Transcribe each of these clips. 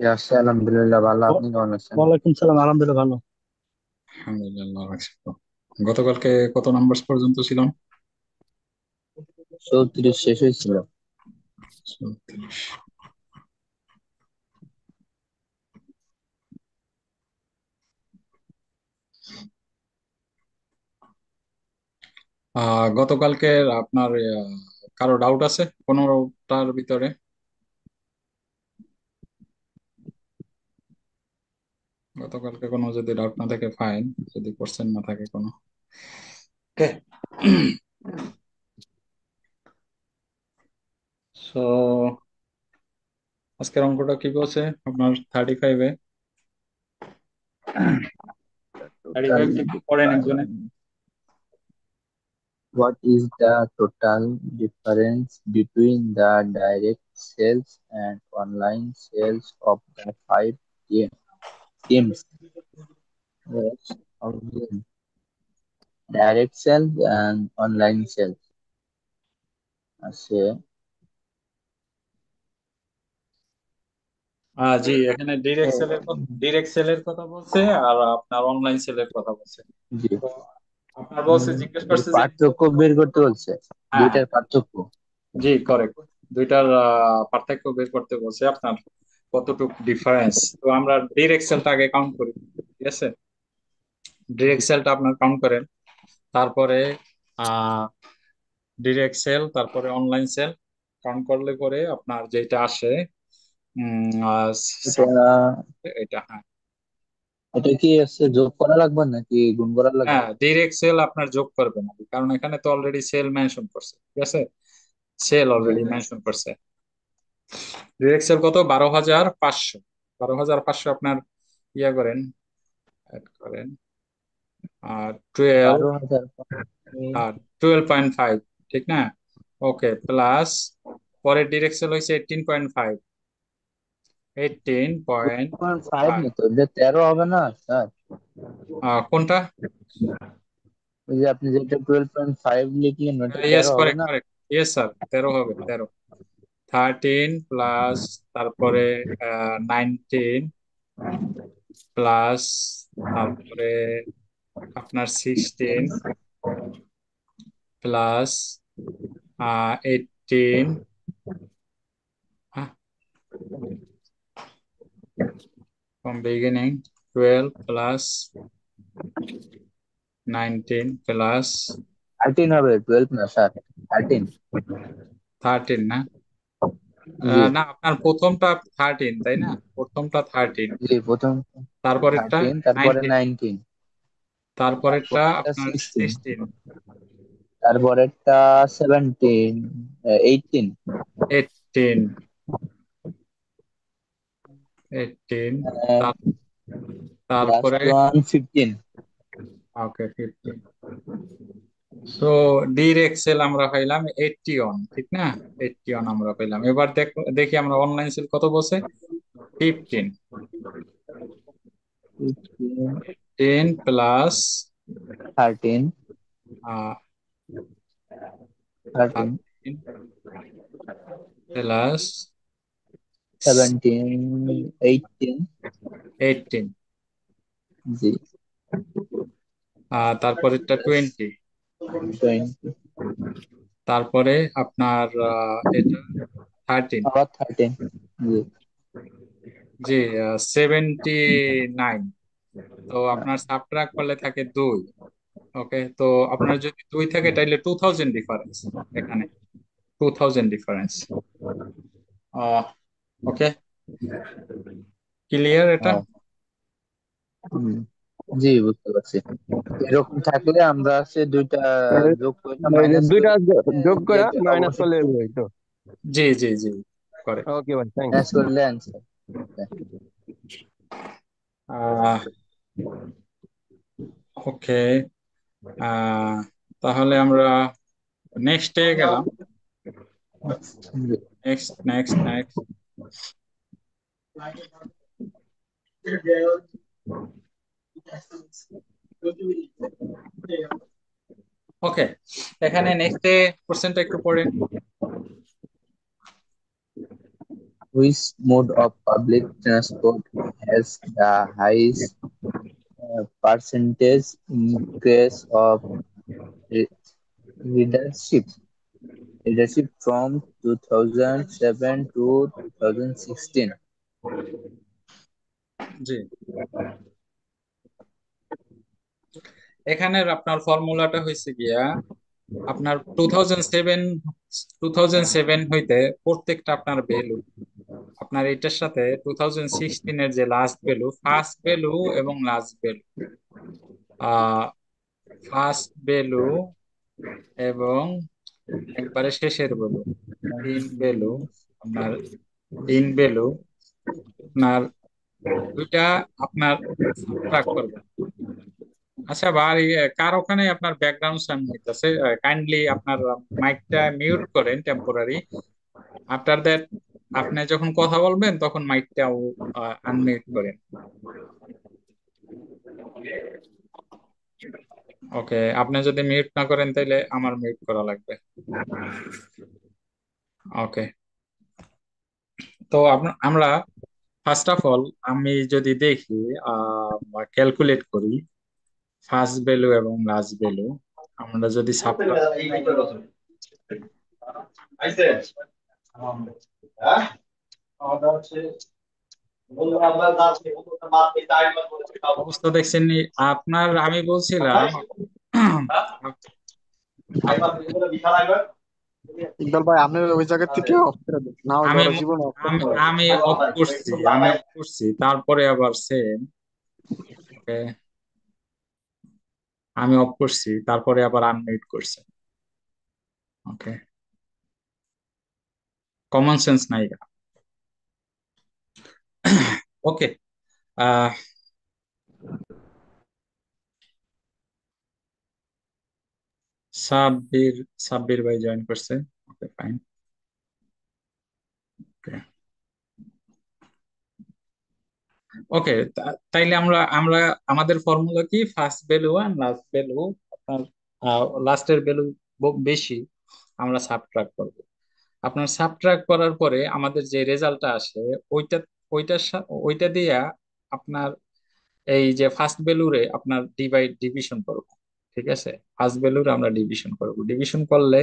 আছি আলহামদুলিল্লাহ ভালো। ওয়া- আপনি কেমন আছেন? ওয়ালাইকুম সালাম, আলহামদুলিল্লাহ ভালো। আলহামদুলিল্লাহ রাখছো। গতকালকে কত নাম্বার পর্যন্ত ছিলাম? 34 শেষ হয়েছিল। 34। গতকালকে আপনার কারো ডাউট আছে 15টার ভিতরে? গতকালকে কোনো যদি ডাউট না থাকে ফাইন, যদি কোশ্চেন না থাকে কোনো। ওকে। সো আজকের অঙ্কটা কি বলছে আপনার 35-এ? থার্টি Total ফাইভ একটু পড়েন একজনে। what is the total difference between the direct sales and online sales of the five te- teams? Yes, of the direct sales and online sales আছে। জি, এখানে ডিরেক্ট সেলের কথা বলছে আর আপনার অনলাইন সেলের কথা বলছে। জি। তো আপনার বলছে, জিজ্ঞেস করছে যে পার্থক্য বের করতে বলছে, হ্যাঁ হ্যাঁ, দুইটার পার্থক্য। জি করেক্ট। দুইটার পার্থক্য বের করতে বলছে আপনার, কতটুকু ডিফারেন্স। তো আমরা ডিরেক্ট সেলটা আগে কাউন্ট করি, ঠিক আছে? ডিরেক্ট সেলটা আপনার কাউন্ট করেন, তারপরে আহ ডিরেক্ট সেল, তারপরে অনলাইন সেল কাউন্ট করলে পরে আপনার যেটা আসে উম, আহ, এটা সাত- এটা হ্যাঁ। এটা কি আছে, যোগ করা লাগবে নাকি গুণ করা লাগবে? হ্যাঁ, ডিরেক্ট সেল আপনার যোগ করবেন না, কারণ এখানে তো অলরেডি সেল মেনশন করছে, ঠিক আছে? সেল জি। অলরেডি মেনশন করছে। ডিরেক্ট সেল কত? 12,500। 12,500 আপনার ইয়া করেন, অ্যাড করেন। আর টুয়েলভ, 12,000। আর 12.5, ঠিক না? ওকে, প্লাস পরের ডিরেক্ট সেল হয়েছে 18.5। 5 18.5। না তো, এটা 13 হবে না স্যার? কোনটা? ওই যে আপনি যেটা 12.5 লিখলেন ওটা ইয়েস, 13 হবে কারেক্ট না? কারেক্ট। ইয়েস স্যার, 13 হবে, 13। 13 প্লাস, তারপরে 19 প্লাস, তারপরে আপনার 16 plus 18 from beginning, 12 plus 19 plus 13 হবে, 12 না স্যার, 13। 13 না? জি। না, আপনার প্রথমটা 13 তাই না? প্রথমটা 13, জি, প্রথম তারপরেরটা 13, তারপরে 19, 19, তারপরেরটা তারপরেরটা আপনার 16, 16, তারপরেরটা 17, 18, 18, 18, লাস্ট তারপরে ওয়ান 15। ওকে 15। সো ডিরেক্ট সেল আমরা পাইলাম 81, ঠিক না? 81 আমরা পেলাম। এবার দেখি আমরা অনলাইন সেল কত বলছে। 15। 15, 10 প্লাস 13, 13, 13 প্লাস 17, 18। 18, জি। তারপরেরটা 20, 20, তারপরে আপনার এটা 13। আবার 13। জি। জি, 79। তো আপনার সাবট্রাক্ট করলে থাকে 2। ওকে, তো আপনার যদি 2 থাকে তাহলে 2000 ডিফারেন্স এখানে, 2000 ডিফারেন্স। ওকে, ক্লিয়ার এটা? ও, হুম, জি বুঝতে পারছি। এরকম থাকলে আমরা আছে দুইটা এই যোগ করে এই যে মাইনাস দুইটা করে যোগ করে যেটা মাইনাস করলে অবশিষ্ট এই তো। জি জি জি, করে। ওকে ভাই, থ্যাঙ্কস। মাইনাস করলে অ্যান্সার। ওকে, তাহলে আমরা নেক্সটে গেলাম। Next next next. ওকে, এখানে নেক্সটে কোশ্চেনটা একটু পড়েন। Which mode of public transport has the highest percentage increase of re- readership? Readership from 2007 to 2016. জি, এখানের আপনার ফর্মুলাটা হয়েছে গিয়া আপনার 2007 হইতে প্রত্যেকটা আপনার ভ্যালু আপনার এটার সাথে 2016 যে লাস্ট ভ্যালু, ফার্স্ট ভ্যালু এবং লাস্ট ভ্যালু, ফার্স্ট ভ্যালু এবং একবারে শেষের ভ্যালু, ইন ভ্যালু, আপনার ইন ভ্যালু আপনার দুইটা আপনার সাবট্রাক্ট করবেন। আচ্ছা ভাই, কার ওখানে আপনার ব্যাকগ্রাউন্ড সাউন্ড হইতেছে? কাইন্ডলি আপনার মাইকটা মিউট করেন টেম্পোরারি। আফটার দ্যাট আপনি যখন কথা বলবেন তখন মাইকটাও আনমিউট করেন। ওকে, আপনি যদি মিউট না করেন তাহলে আমার মিউট করা লাগবে। ওকে, তো আমরা ফার্স্ট অফ অল আমি যদি দেখি ক্যালকুলেট করি ফার্স্ট ভ্যালু এবং লাস্ট ভ্যালু, আমরা যদি সাবট্রাক্ট অবস্থা দেখছেন নি আপনার, আমি বলছিলাম ইকবাল ভাই, আপনি ওই জায়গা থেকে অফ করে দেন, না হলে আমি ওরা জীবন অফ আমি করতে পারবে না। আমি অফ করছি, আমি অফ করছি, তারপরে আবার সেম। ওকে, আমি অফ করছি তারপরে আবার আনমিউট করছে। ওকে, কমন সেন্স নাই। ওকে, আহ সাব্বির সাব্বির ভাই জয়েন করছে। Okay fine. ওকে, ওকে, তাইলে আমরা আমরা আমাদের ফর্মুলা কি, ফার্স্ট ভ্যালু আর লাস্ট ভ্যালু, আপনার লাস্টের ভ্যালু বেশি আমরা সাবট্রাক্ট করব। আপনার সাবট্রাক্ট করার পরে আমাদের যে রেজাল্টটা আসে ওইটা ওইটা দিয়া আপনার এই যে ফার্স্ট ভ্যালুরে আপনার ডিভিশন করব। ঠিক আছে, ফার্স্ট ভ্যালুরে আমরা ডিভিশন করব, ডিভিশন করলে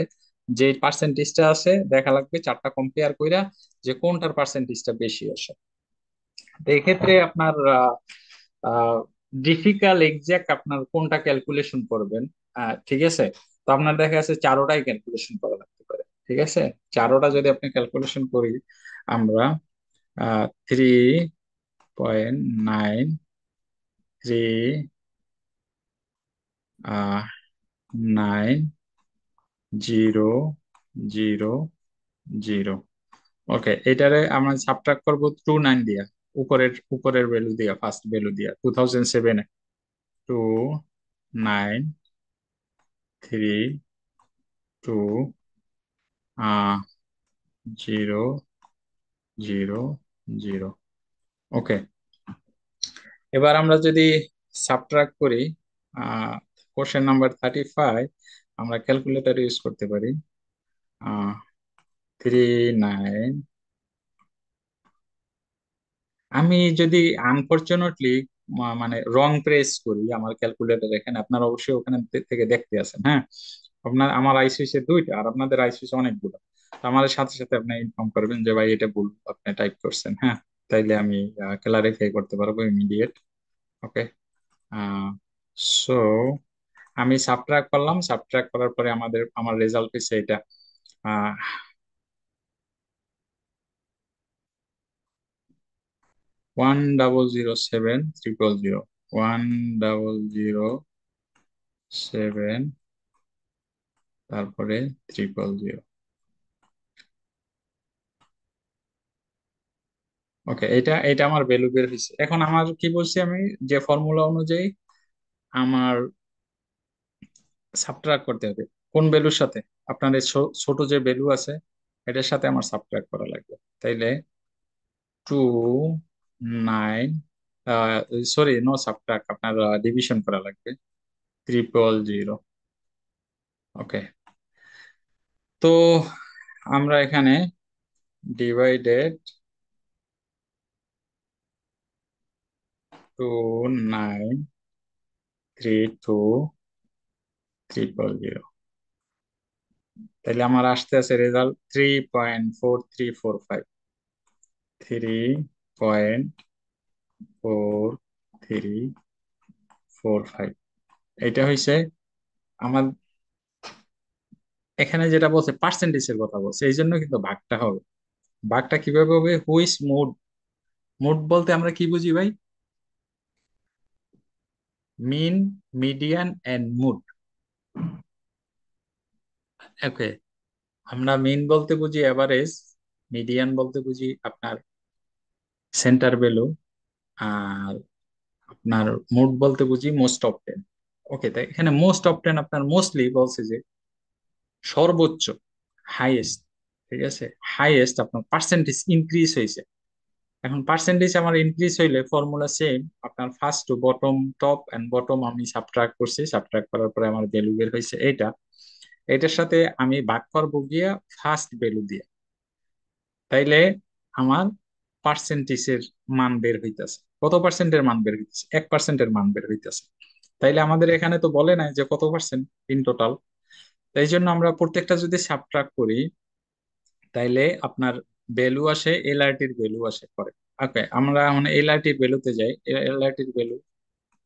যে পার্সেন্টেজটা আসে দেখা লাগবে চারটা কম্পেয়ার কইরা যে কোনটার পার্সেন্টেজটা বেশি আসে। তো এক্ষেত্রে আপনার ডিফিকাল্ট এক্সাক্ট আপনার কোনটা ক্যালকুলেশন করবেন। ঠিক আছে, তো আপনার দেখা যাচ্ছে চারোটাই ক্যালকুলেশন করা লাগতে পারে। ঠিক আছে, চারোটা যদি আপনি ক্যালকুলেশন করি, আমরা 3.93000। ওকে, এটারে আমরা সাবট্রাক্ট করবো 29 দিয়া, উপরের উপরের ভ্যালু দিয়া, ফার্স্ট ভ্যালু দিয়া 2007, 293000। ওকে, এবার আমরা যদি সাবট্রাক্ট করি কোশ্চেন নাম্বার 35, আমরা ক্যালকুলেটর ইউজ করতে পারি। 39, আমি যদি আনফরচুনেটলি মানে রং প্রেস করি আমার ক্যালকুলেটর, এখানে আপনারা অবশ্যই ওখানে থেকে দেখতে আছেন। হ্যাঁ, আপনার আমার আইসিসি দুইটা আর আপনাদের আইসিসি অনেকগুলো, তো আমাদের সাথে সাথে আপনি ইনফর্ম করবেন যে ভাই এটা ভুল আপনি টাইপ করছেন। হ্যাঁ, তাইলে আমি ক্লারিফাই করতে পারবো ইমিডিয়েট। ওকে, সো আমি সাবট্রাক্ট করলাম, সাবট্রাক্ট করার পরে আমার রেজাল্ট হচ্ছে এটা। 1007300, 1007 তারপরে 000। ওকে, এটা এটা আমার ভ্যালু বের হয়েছে। এখন আমার কি বলছি, আমি যে ফর্মুলা অনুযায়ী আমার সাবট্রাক্ট করতে হবে কোন ভ্যালুর সাথে, আপনার এই ছোট যে ভ্যালু আছে এটার সাথে আমার সাবট্রাক্ট করা লাগবে। তাইলে 29, সরি নো সাবট্রাক্ট, আপনার ডিভিশন করা লাগবে 000। ওকে, তো আমরা এখানে ডিভাইডেড 293200। তাহলে আমার আসতে আছে রেজাল্ট 3.4345। 3.4345। এটা হয়েছে আমার, এখানে যেটা বলছে পার্সেন্টেজের কথা বলছে, এই জন্য কিন্তু ভাগটা হবে। ভাগটা কিভাবে হবে? Which mode. মোড বলতে আমরা কি বুঝি ভাই? মিন, মিডিয়ান এন্ড মোড। ওকে, আমরা মিন বলতে বুঝি এভারেজ, মিডিয়ান বলতে বুঝি আপনার সেন্টার ভ্যালু, আর আপনার মোড বলতে বুঝি মোস্ট অফটেন। ওকে, তাই এখানে মোস্ট অফটেন আপনার মোস্টলি বলছে যে সর্বোচ্চ, হাইয়েস্ট। ঠিক আছে, হাইয়েস্ট আপনার পার্সেন্টেজ ইনক্রিজ হয়েছে। এখন পার্সেন্টেজ আমার ইনক্রিজ হইলে ফর্মুলা সেম, আপনার first to bottom, top and bottom আমি সাবট্রাক্ট করছি, সাবট্রাক্ট করার পরে আমার ভ্যালু বের হয়েছে এটা। এটার সাথে আমি ভাগ করবো গিয়া ফার্স্ট ভ্যালু দিয়ে। তাইলে আমার পার্সেন্টেজের মান বের হইতেছে। কত পার্সেন্টের মান বের হইতেছে? 1%-এর মান বের হইতেছে। তাইলে আমাদের এখানে তো বলে নাই যে কত পার্সেন্ট ইন টোটাল। এই জন্য আমরা প্রত্যেকটা যদি সাবট্রাক্ট করি, তাইলে আপনার ভ্যালু আসে, এলআরটির ভ্যালু আসে পরে। ওকে, আমরা এখন এলআরটির ভ্যালুতে যাই। এলআরটির ভ্যালু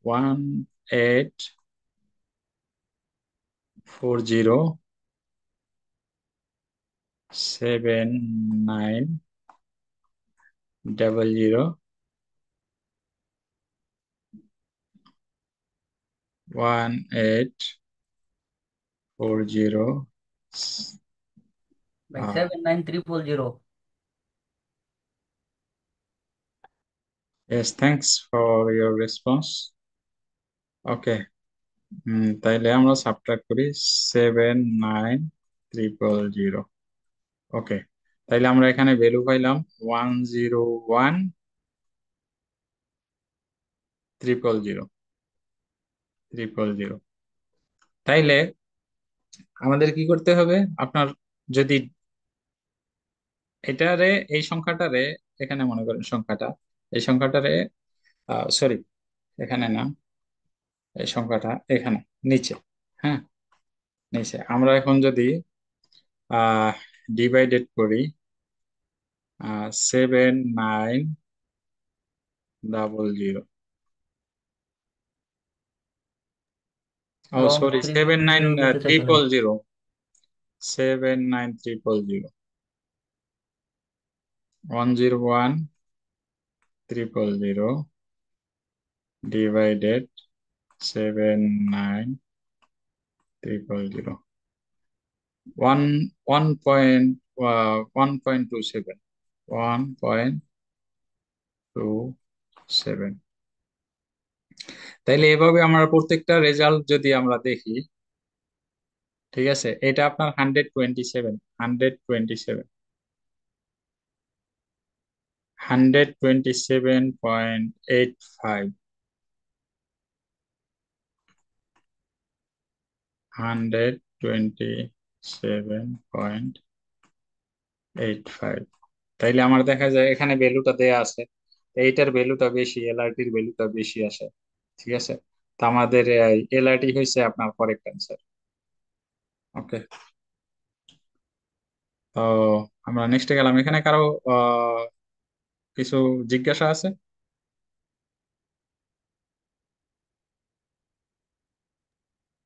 180701840। भाई 79300। Yes, thanks for your response. ওকে, তাইলে আমরা সাবট্রাক্ট করি 79300। ওকে, তাইলে আমরা এখানে ভ্যালু পাইলাম 101,300,300। তাইলে আমাদের কি করতে হবে? আপনার যদি এটারে, এই সংখ্যাটারে, এখানে মনে করেন সংখ্যাটা, এই সংখ্যাটারে, সরি এখানে না, এই সংখ্যাটা এখানে নিচে, হ্যাঁ নিচে, আমরা এখন যদি ডিভাইডেড করি 7900, ও রং সরি, সেভেন নাইন 300 দিতে চাইছো ট্রিপল নাকি? Zero 7930, 101,300 divided 7930, 1.27, 1.27। তাইলে এভাবে আমরা প্রত্যেকটা রেজাল্ট যদি আমরা দেখি, ঠিক আছে, এটা আপনার 127, 127, 127.85, 127.85। তাইলে আমার দেখা যায় এখানে ভ্যালুটা দেয়া আছে, এইটার ভ্যালুটা বেশি, এলআরটির ভ্যালুটা বেশি আসে। ঠিক আছে, তো আমাদের এলআরটি হয়েছে আপনার কারেক্ট অ্যান্সার। ওকে, তো আমরা নেক্সটে গেলাম। এখানে কারো আহ, কিছু জিজ্ঞাসা আছে?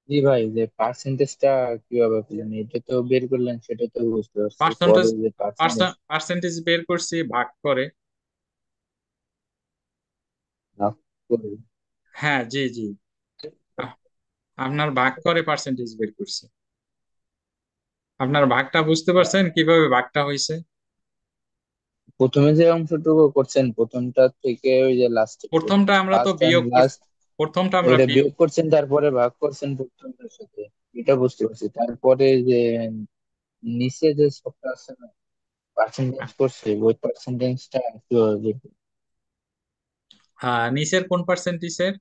জি ভাই, যে পার্সেন্টেজটা কিভাবে পেলেন? এটা তো বের করলেন, সেটা তো বুঝতে পারছি, পার্সেন্টেজ, পরে যে পার্সেন্টেজ পার্সেন্টেজ বের করছি ভাগ করে। ভাগ করে। হ্যাঁ, জি জি, আহ, আপনার ভাগ করে পার্সেন্টেজ বের করছি। আপনার ভাগটা বুঝতে পারছেন কিভাবে ভাগটা হয়েছে? প্রথমে যে অংশটুকু করছেন, প্রথমটা থেকে ওই যে লাস্ট, প্রথমটা আমরা তো ফার্স্ট এন্ড বিয়োগ করছি, লাস্ট, প্রথমটা আমরা ওইটা বিয়োগ। বিয়োগ করছেন, তারপরে ভাগ করছেন প্রথমটার সাথে। এটা বুঝতে পারছি। তারপরে যে নিচে যে সবটা আছে না, পার্সেন্টেজ করছে, ওই পার্সেন্টেজটা কিভাবে বের করবেন? হ্যাঁ, নিচের কোন পার্সেন্টেজের?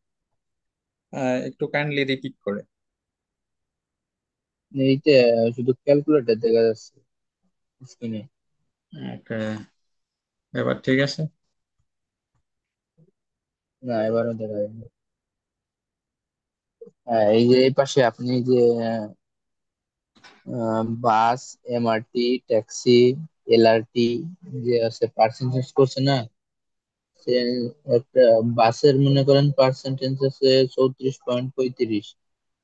একটু কাইন্ডলি রিপিট করে। এইটা শুধু ক্যালকুলেটর দেখা যাচ্ছে স্ক্রিনে। ওকে, এবার ঠিক আছে। না, এবারও দেখা যায়নি। হ্যাঁ, এই যে এই পাশে আপনি যে বাস, এমআরটি, ট্যাক্সি, এলআরটি যে আছে পার্সেন্টেজ করছে না, সে একটা বাসের মনে করেন পার্সেন্টেজ আছে 34.35,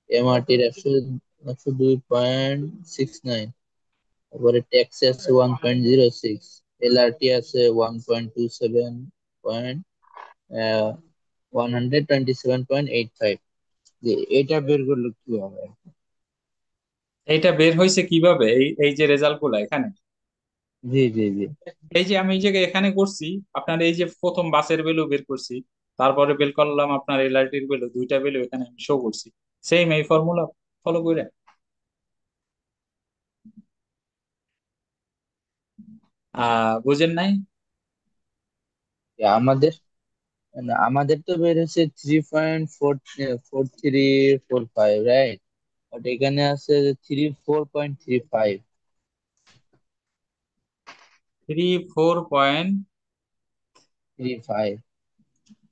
এমআরটির 102.69, তারপরে ট্যাক্সি আছে 1.06, এলআরটি আছে 127.127.85। যে এটা বের করলে কি হবে? এইটা বের হয়েছে কিভাবে, এই এই যে রেজাল্ট গুলা এখানে, জি জি জি। এই যে আমি এই জায়গায় এখানে করছি, আপনার এই যে প্রথম বাসের ভ্যালু বের করছি, তারপরে বের করলাম আপনার এলআরটির ভ্যালু, দুইটা ভ্যালু এখানে আমি শো করছি, সেম এই ফর্মুলা ফলো করে। বুঝেন নাই? আমাদের না, আমাদের তো বের হচ্ছে 3.4345, রাইট? বাট এখানে আছে 34.35। 34.35। Three five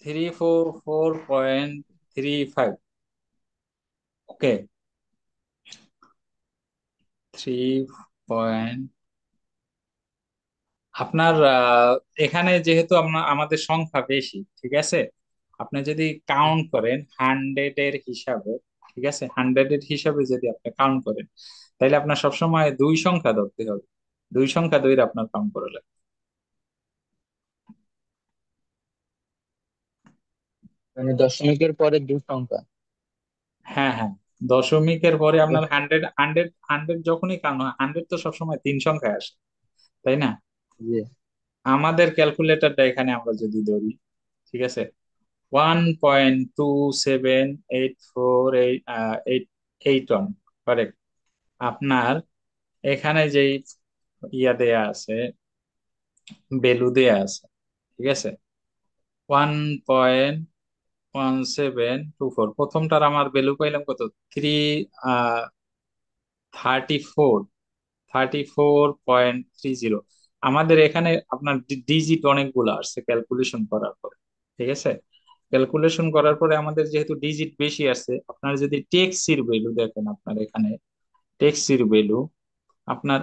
344.35। ওকে। 3 আপনার এখানে যেহেতু আমাদের সংখ্যা বেশি, ঠিক আছে, আপনি যদি কাউন্ট করেন হান্ড্রেড এর হিসাবে, ঠিক আছে, হান্ড্রেড এর হিসাবে যদি আপনি কাউন্ট করেন, তাহলে আপনার সবসময় দুই সংখ্যা ধরতে হবে, দুই সংখ্যা ধরে আপনার কাউন্ট করে লাগবে। মানে দশমিকের পরে দুই সংখ্যা। হ্যাঁ হ্যাঁ, দশমিকের পরে আপনার বুঝতে- হান্ড্রেড হান্ড্রেড হান্ড্রেড যখনই কাউন্ট হয়, হান্ড্রেড তো সবসময় তিন সংখ্যায় আসে, তাই না? জি আমাদের ক্যালকুলেটরটা এখানে আমরা যদি ধরি, ঠিক আছে, 1.278488 কারেক্ট। আপনার এখানে যেই ইয়া দেয়া আছে, ভ্যালু দেয়া আছে, ঠিক আছে, 1.1724, প্রথমটার আমার ভ্যালু পাইলাম কত, 34.30। আমাদের এখানে আপনার ডিজিট অনেকগুলো আসছে ক্যালকুলেশন করার পরে, ঠিক আছে, ক্যালকুলেশন করার পরে আমাদের যেহেতু ডিজিট বেশি আসছে, আপনার যদি টেক্সির ভ্যালু দেখেন, আপনার এখানে টেক্সির ভ্যালু আপনার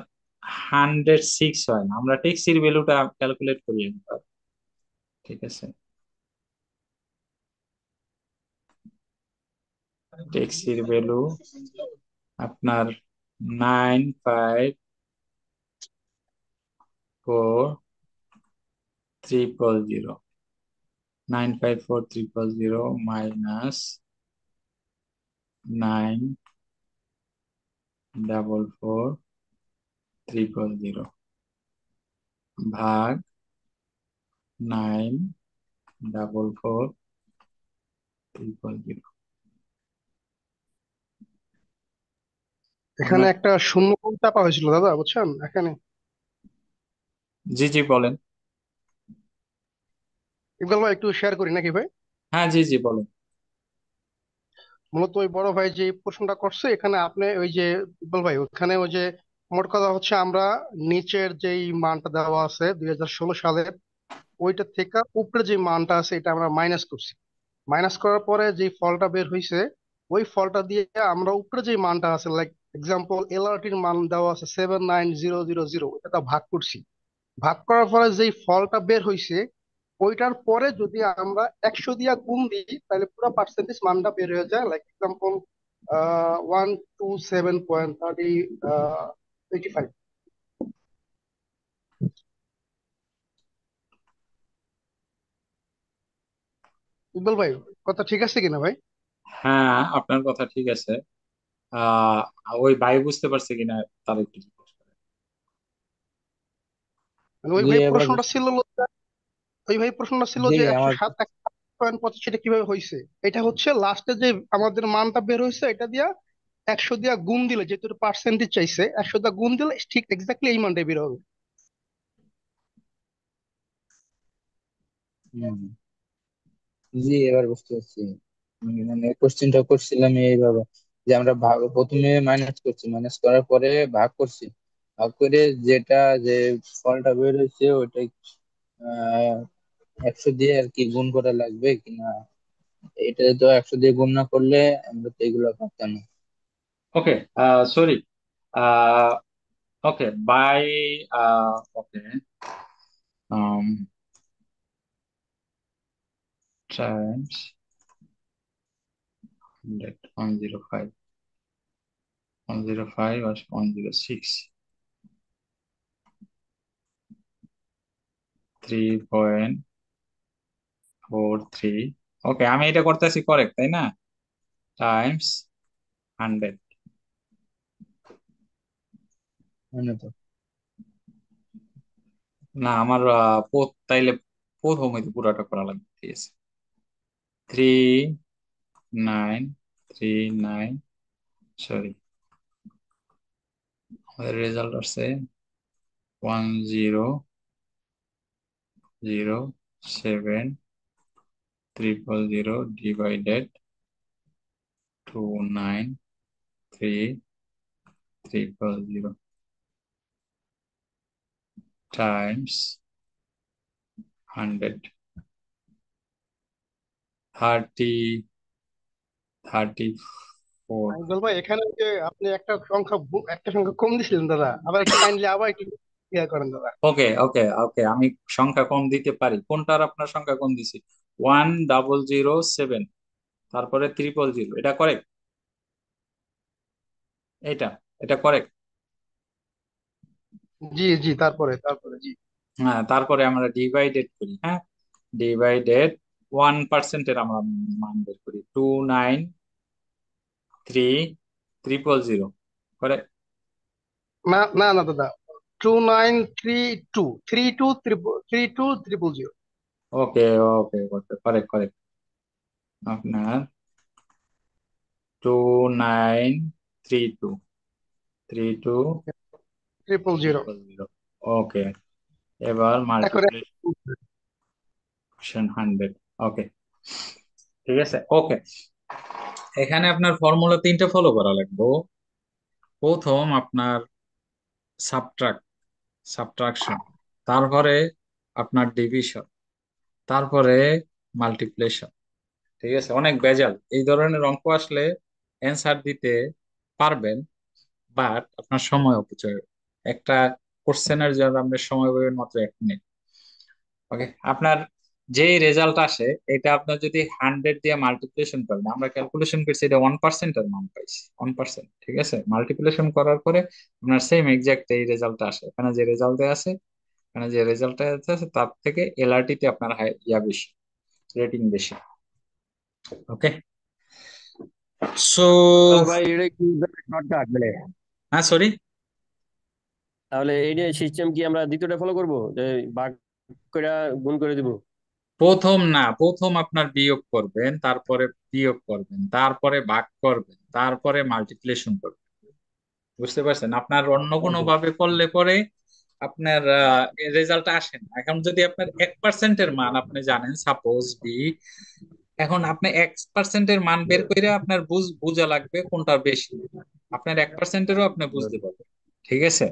106 হয় না, আমরা টেক্সির ভ্যালুটা ক্যালকুলেট করি একবার, ঠিক আছে, টেক্সির ভ্যালু আপনার 954,300, 954,300 মাইনাস 944,300 ভাগ 944,300। এখানে আপনার, একটা শূন্য কোণ চাপা হয়েছিল দাদা, বুঝছেন এখানে। জি জি বলেন। ইকবাল ভাই একটু শেয়ার করি নাকি ভাই? হ্যাঁ জি জি বলেন। মূলত ওই বড় ভাই যে প্রশ্নটা করছে এখানে, আপনি ওই যে ইকবাল ভাই ওখানে ওই যে মোট কথা হচ্ছে আমরা নিচের যেই মানটা দেওয়া আছে 2016 সালের, ওইটা থেকে উপরে যে মানটা আছে এটা আমরা মাইনাস করছি। মাইনাস করার পরে যে ফলটা বের হয়েছে, ওই ফলটা দিয়ে আমরা উপরে যে মানটা আছে, লাইক এক্সাম্পল এলআরটির মান দেওয়া আছে 79000, এটা ভাগ করছি। ভাগ করার পরে যেই ফলটা বের হয়েছে, ওইটার পরে যদি আমরা 100 দিয়া গুণ দিই তাহলে পুরো পার্সেন্টেজ মানটা বের হয়ে যায়, লাইক এক্সাম্পল 127.85। ইকবাল ভাই কথা ঠিক আছে কিনা ভাই? হ্যাঁ আপনার কথা ঠিক আছে। আহ ওই ভাই বুঝতে পারছে কিনা তার একটু জিজ্ঞেস করেন। মানে ওই জি ভাই এবার প্রশ্নটা ছিল, ওই ভাই প্রশ্নটা ছিল জি যে একশো আমার সাত 1.85 কিভাবে হয়েছে। এটা হচ্ছে লাস্টে যে আমাদের মানটা বের হয়েছে এটা দিয়া 100 দিয়া গুণ দিলে, যেহেতু পার্সেন্টেজ চাইছে, 100 দিয়া গুণ দিলে ঠিক এক্স্যাক্টলি এই মানটাই বের হবে। হুম, জি এবার বুঝতে পারছি। মানে কোশ্চেনটা করছিলাম এইভাবে যে আমরা ভাগ প্রথমে মাইনাস করছি, মাইনাস করার পরে ভাগ করছি, ভাগ করে যেটা যে ফলটা বের হয়েছে ওইটাই 100 দিয়ে আর কি গুণ করা লাগবে কিনা, এটা তো 100 দিয়ে গুণ না করলে আমরা তো এগুলো পারতাম না। Okay, sorry, okay bye, okay, times 100, 105, 105 or 106, 3.43, okay আমি এটা করতেছি করেক্ট তাই না, টাইমস 100। মানে তো না আমার তাইলে প্রথম হইতে পুরাটা করা লাগবে, ঠিক আছে, 3939, সরি আমাদের রেজাল্ট আসছে 100700 ডিভাইডেড 293300 টাইমস 100, 34। ইকবাল ভাই, এখানে যে আপনি একটা সংখ্যা কম দিছিলেন দাদা, আবার একটু কাইন্ডলি আবার একটু ক্লিয়ার করেন দাদা। ওকে ওকে ওকে, আমি সংখ্যা কম দিতে পারি, কোনটার আপনার সংখ্যা কম দিছি, 1007, তারপরে 000, এটা করেক্ট, এটা এটা করেক্ট। জি জি, তারপরে তারপরে জি। হ্যাঁ, তারপরে আমরা ডিভাইডেড করি, হ্যাঁ, ডিভাইডেড 1%-এর আমরা মান বের করি, 293300, করে। না না না দাদা, 2932 ওকে ওকে ওকে, কারেক্ট কারেক্ট, আপনার 293232 000। 000, ওকে, এবার এখন মাল্টিপ্লিকেশন 100, ওকে, ঠিক আছে, ওকে। এখানে আপনার ফর্মুলা তিনটা ফলো করা লাগবে। প্রথম আপনার সাবট্রাকশন, তারপরে আপনার ডিভিশন, তারপরে মাল্টিপ্লিকেশন, ঠিক আছে, অনেক ভেজাল এই ধরনের অঙ্ক আসলে অ্যান্সার দিতে পারবেন, বাট আপনার সময় অপচয় হবে। একটা কোশ্চেনের জন্য আপনার সময় পাবেন মাত্র 1 মিনিট। ওকে, আপনার যেই রেজাল্ট আসে এটা আপনার যদি 100 দিয়ে মাল্টিপ্লিকেশন করেন, আমরা ক্যালকুলেশন করছি এটা 1% এর মান পাইছি, 1%, ঠিক আছে, মাল্টিপ্লিকেশন করার পরে আপনার সেম এক্সাক্ট এই রেজাল্টটা আসে, এখানে যে রেজাল্টে আছে, এখানে যে রেজাল্টটা আছে তার থেকে এলআরটি তে আপনার বেশি, রেটিং বেশি। ওকে, সো তাহলে ভাই এটা কি শর্টকাট মানে? হ্যাঁ সরি, তাহলে এই সিস্টেম কি আমরা দ্বিতীয়টা ফলো করব, যে ভাগ করে গুণ করে দিব? প্রথম না, প্রথম আপনার বিয়োগ করবেন, তারপরে বিয়োগ করবেন, তারপরে ভাগ করবেন, তারপরে মাল্টিপ্লিকেশন করবেন, বুঝতে পারছেন? আপনার অন্য কোনো ভাবে করলে পরে আপনার রেজাল্ট আসে না। এখন যদি আপনার 1%-এর মান আপনি জানেন, সাপোজ বি, এখন আপনি 1%-এর মান বের করে আপনার বোঝা লাগবে কোনটা বেশি, আপনার 1%-এরও আপনি বুঝতে পারবেন, ঠিক আছে।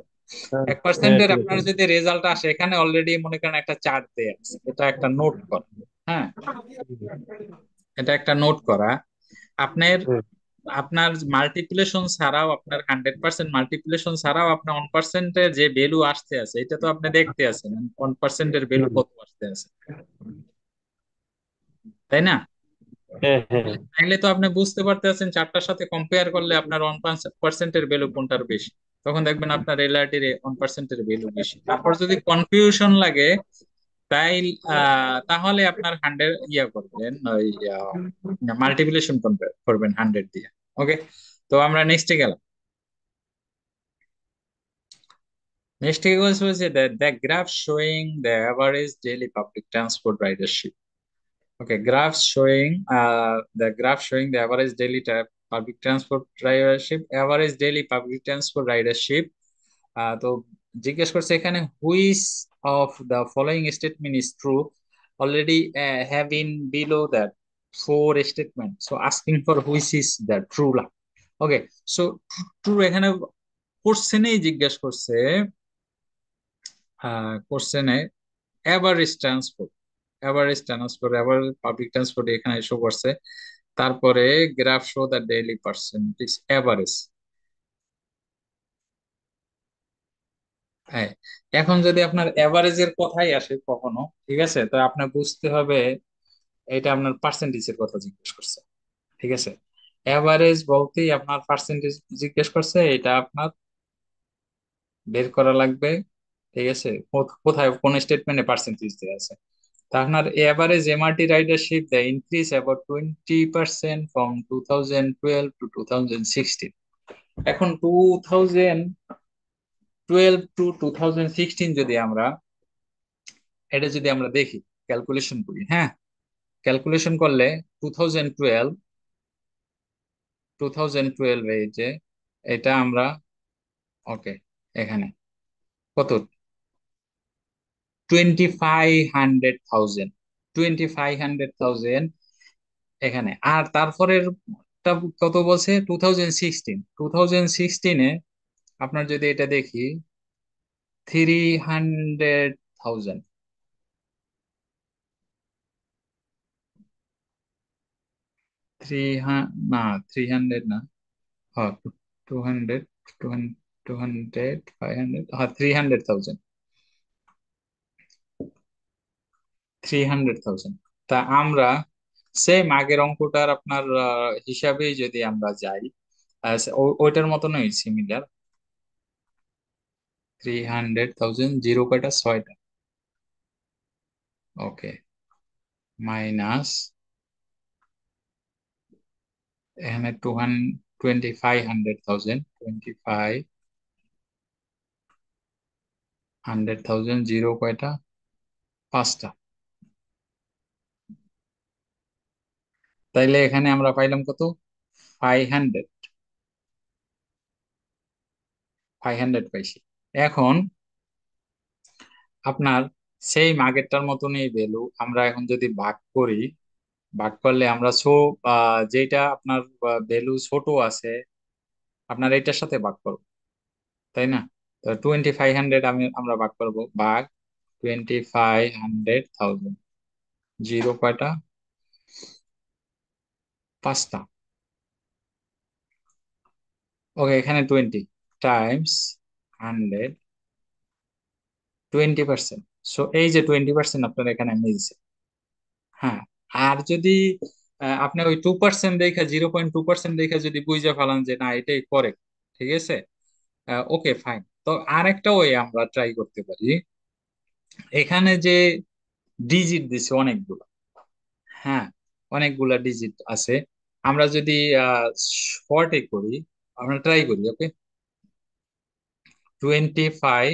হ্যাঁ, 1%-এর ঠিক আপনার আছে। যদি রেজাল্ট আসে, এখানে অলরেডি মনে করেন একটা চার্ট দেয়া আছে, এটা একটা নোট করা, হ্যাঁ, এটা একটা নোট করা, আপনার হুম, আপনার মাল্টিপ্লিকেশন ছাড়াও, আপনার 100% মাল্টিপ্লিকেশন ছাড়াও আপনার 1%-এর যে ভ্যালু আসতে আছে, এটা তো আপনি দেখতে আছেন 1%-এর ভ্যালু হুম। কত আসতে আছে, তাই না? হ্যাঁ হ্যাঁ। তাইলে তো আপনি বুঝতে পারতেছেন চারটার সাথে কম্পেয়ার করলে আপনার 1%-এর ভ্যালু কোনটার বেশি, তখন দেখবেন আপনার রিলেটিভ 1%-এর ভ্যালু বেশি। তারপর যদি কনফিউশন লাগে, তাই তাহলে আপনার 100 করবেন, ওই মাল্টিপ্লিকেশন করবেন 100 দিয়ে। ওকে, তো আমরা নেক্সটে গেলাম। নেক্সট হচ্ছে the graph showing the average daily public transport ridership. Okay, the graph showing the average daily public transport ridership, average daily public transport ridership. তো জিজ্ঞেস করছে এখানে, which of the following statement is true, already having below that four statement, so asking for which is the true. Okay, so true এখানে কোশ্চেনেই জিজ্ঞেস করছে, কোশ্চেনে average transport, average transport, average public transport এখানে show করছে। তারপরে graph show the daily percentage average. হ্যাঁ, এখন যদি আপনার এভারেজের কথাই আসে কখনো, ঠিক আছে, তো আপনার বুঝতে হবে এটা আপনার পার্সেন্টেজের কথা জিজ্ঞেস করছে। ঠিক আছে, এভারেজ বলতেই আপনার পার্সেন্টেজ জিজ্ঞেস করছে, এটা আপনার বের করা লাগবে। ঠিক আছে, কোথায় কোন স্টেটমেন্টে পার্সেন্টেজ দেওয়া আছে। তা আপনার average MRT ridership the increase about 20% from 2012 to 2016। এখন 2012 টু 2016 যদি আমরা এটা যদি আমরা দেখি, ক্যালকুলেশন করি, হ্যাঁ, ক্যালকুলেশন করলে 2012 2012 এই যে এটা আমরা, ওকে, এখানে কত, 2500,000, 2500,000 এখানে। আর তারপরের কত বলছে, 2016 আপনার যদি এটা দেখি 300,000, থ্রি না 300 না, হ্যাঁ, 200, 200, 500, হ্যাঁ 300,000, 300,000। তা আমরা সেম আগের অঙ্কটার আপনার হিসাবেই যদি আমরা যাই, ওইটার মতনই সিমিলার। 300,000, জিরো কয়টা, ছয়টা, ওকে, মাইনাস এখানে 2500,000, 2500,000, জিরো কয়টা, পাঁচটা। তাইলে এখানে আমরা পাইলাম কত, 500, 500 পাইছি। এখন আপনার সেই আগেরটার মতনই ভ্যালু আমরা এখন যদি ভাগ করি, ভাগ করলে আমরা যেটা আপনার ভ্যালু ছোট আছে আপনার এইটার সাথে ভাগ করবো, তাই না? তো 2500 আমরা ভাগ করবো, ভাগ 2500,000, জিরো কয়টা, পাঁচটা, ওকে, এখানে 20 টাইমস 100, 20%। সো এই যে 20% আপনার এখানে মিলছে। হ্যাঁ, আর যদি আপনি ওই 2% দেখে, 0.2% দেখে যদি বুঝে ফেলান যে না এটাই করেক্ট, ঠিক আছে, ওকে ফাইন, তো আরেকটা ওয়ে আমরা ট্রাই করতে পারি। এখানে যে ডিজিট দিছে অনেকগুলো, হ্যাঁ, অনেকগুলা ডিজিট আছে, আমরা যদি শর্টে করি, আমরা ট্রাই করি, ওকে, 25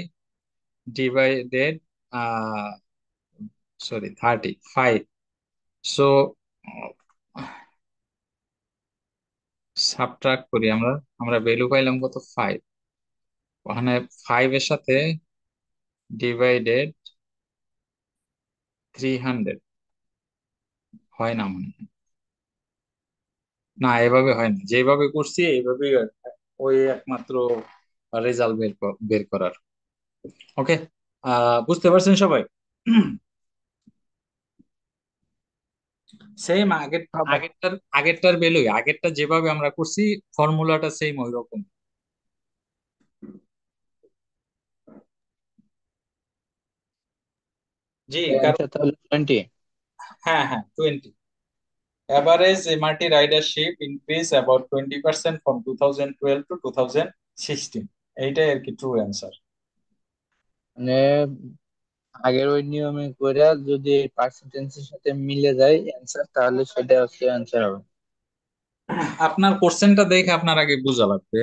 ডিভাইডেড, সরি 35, সো সাবট্রাক্ট করি আমরা, আমরা ভ্যালু পাইলাম কত, 5। ওখানে 5 এর সাথে ডিভাইডেড 300 হয় না মনে হয়। না, এভাবে হয় না, যেভাবে করছি এইভাবেই ওই একমাত্র রেজাল্ট বের করার। ওকে, বুঝতে পারছেন সবাই? সেম আগেরটার ভ্যালু, আগেরটা যেভাবে আমরা করছি ফর্মুলাটা সেম ওই রকম। জি, কারণ অ্যান্সার তাহলে 20। হ্যাঁ হ্যাঁ 20, average MRT ridership increase about 20% from 2012 to 2016, এইটাই আর কি ট্রু অ্যান্সার। মানে আগের ওই নিয়মে করে যদি পার্সেন্টেজের সাথে মিলে যায় অ্যান্সার, তাহলে সেটা হচ্ছে অ্যান্সার হবে। আপনার কোশ্চেনটা দেখে আপনার আগে বোঝা লাগবে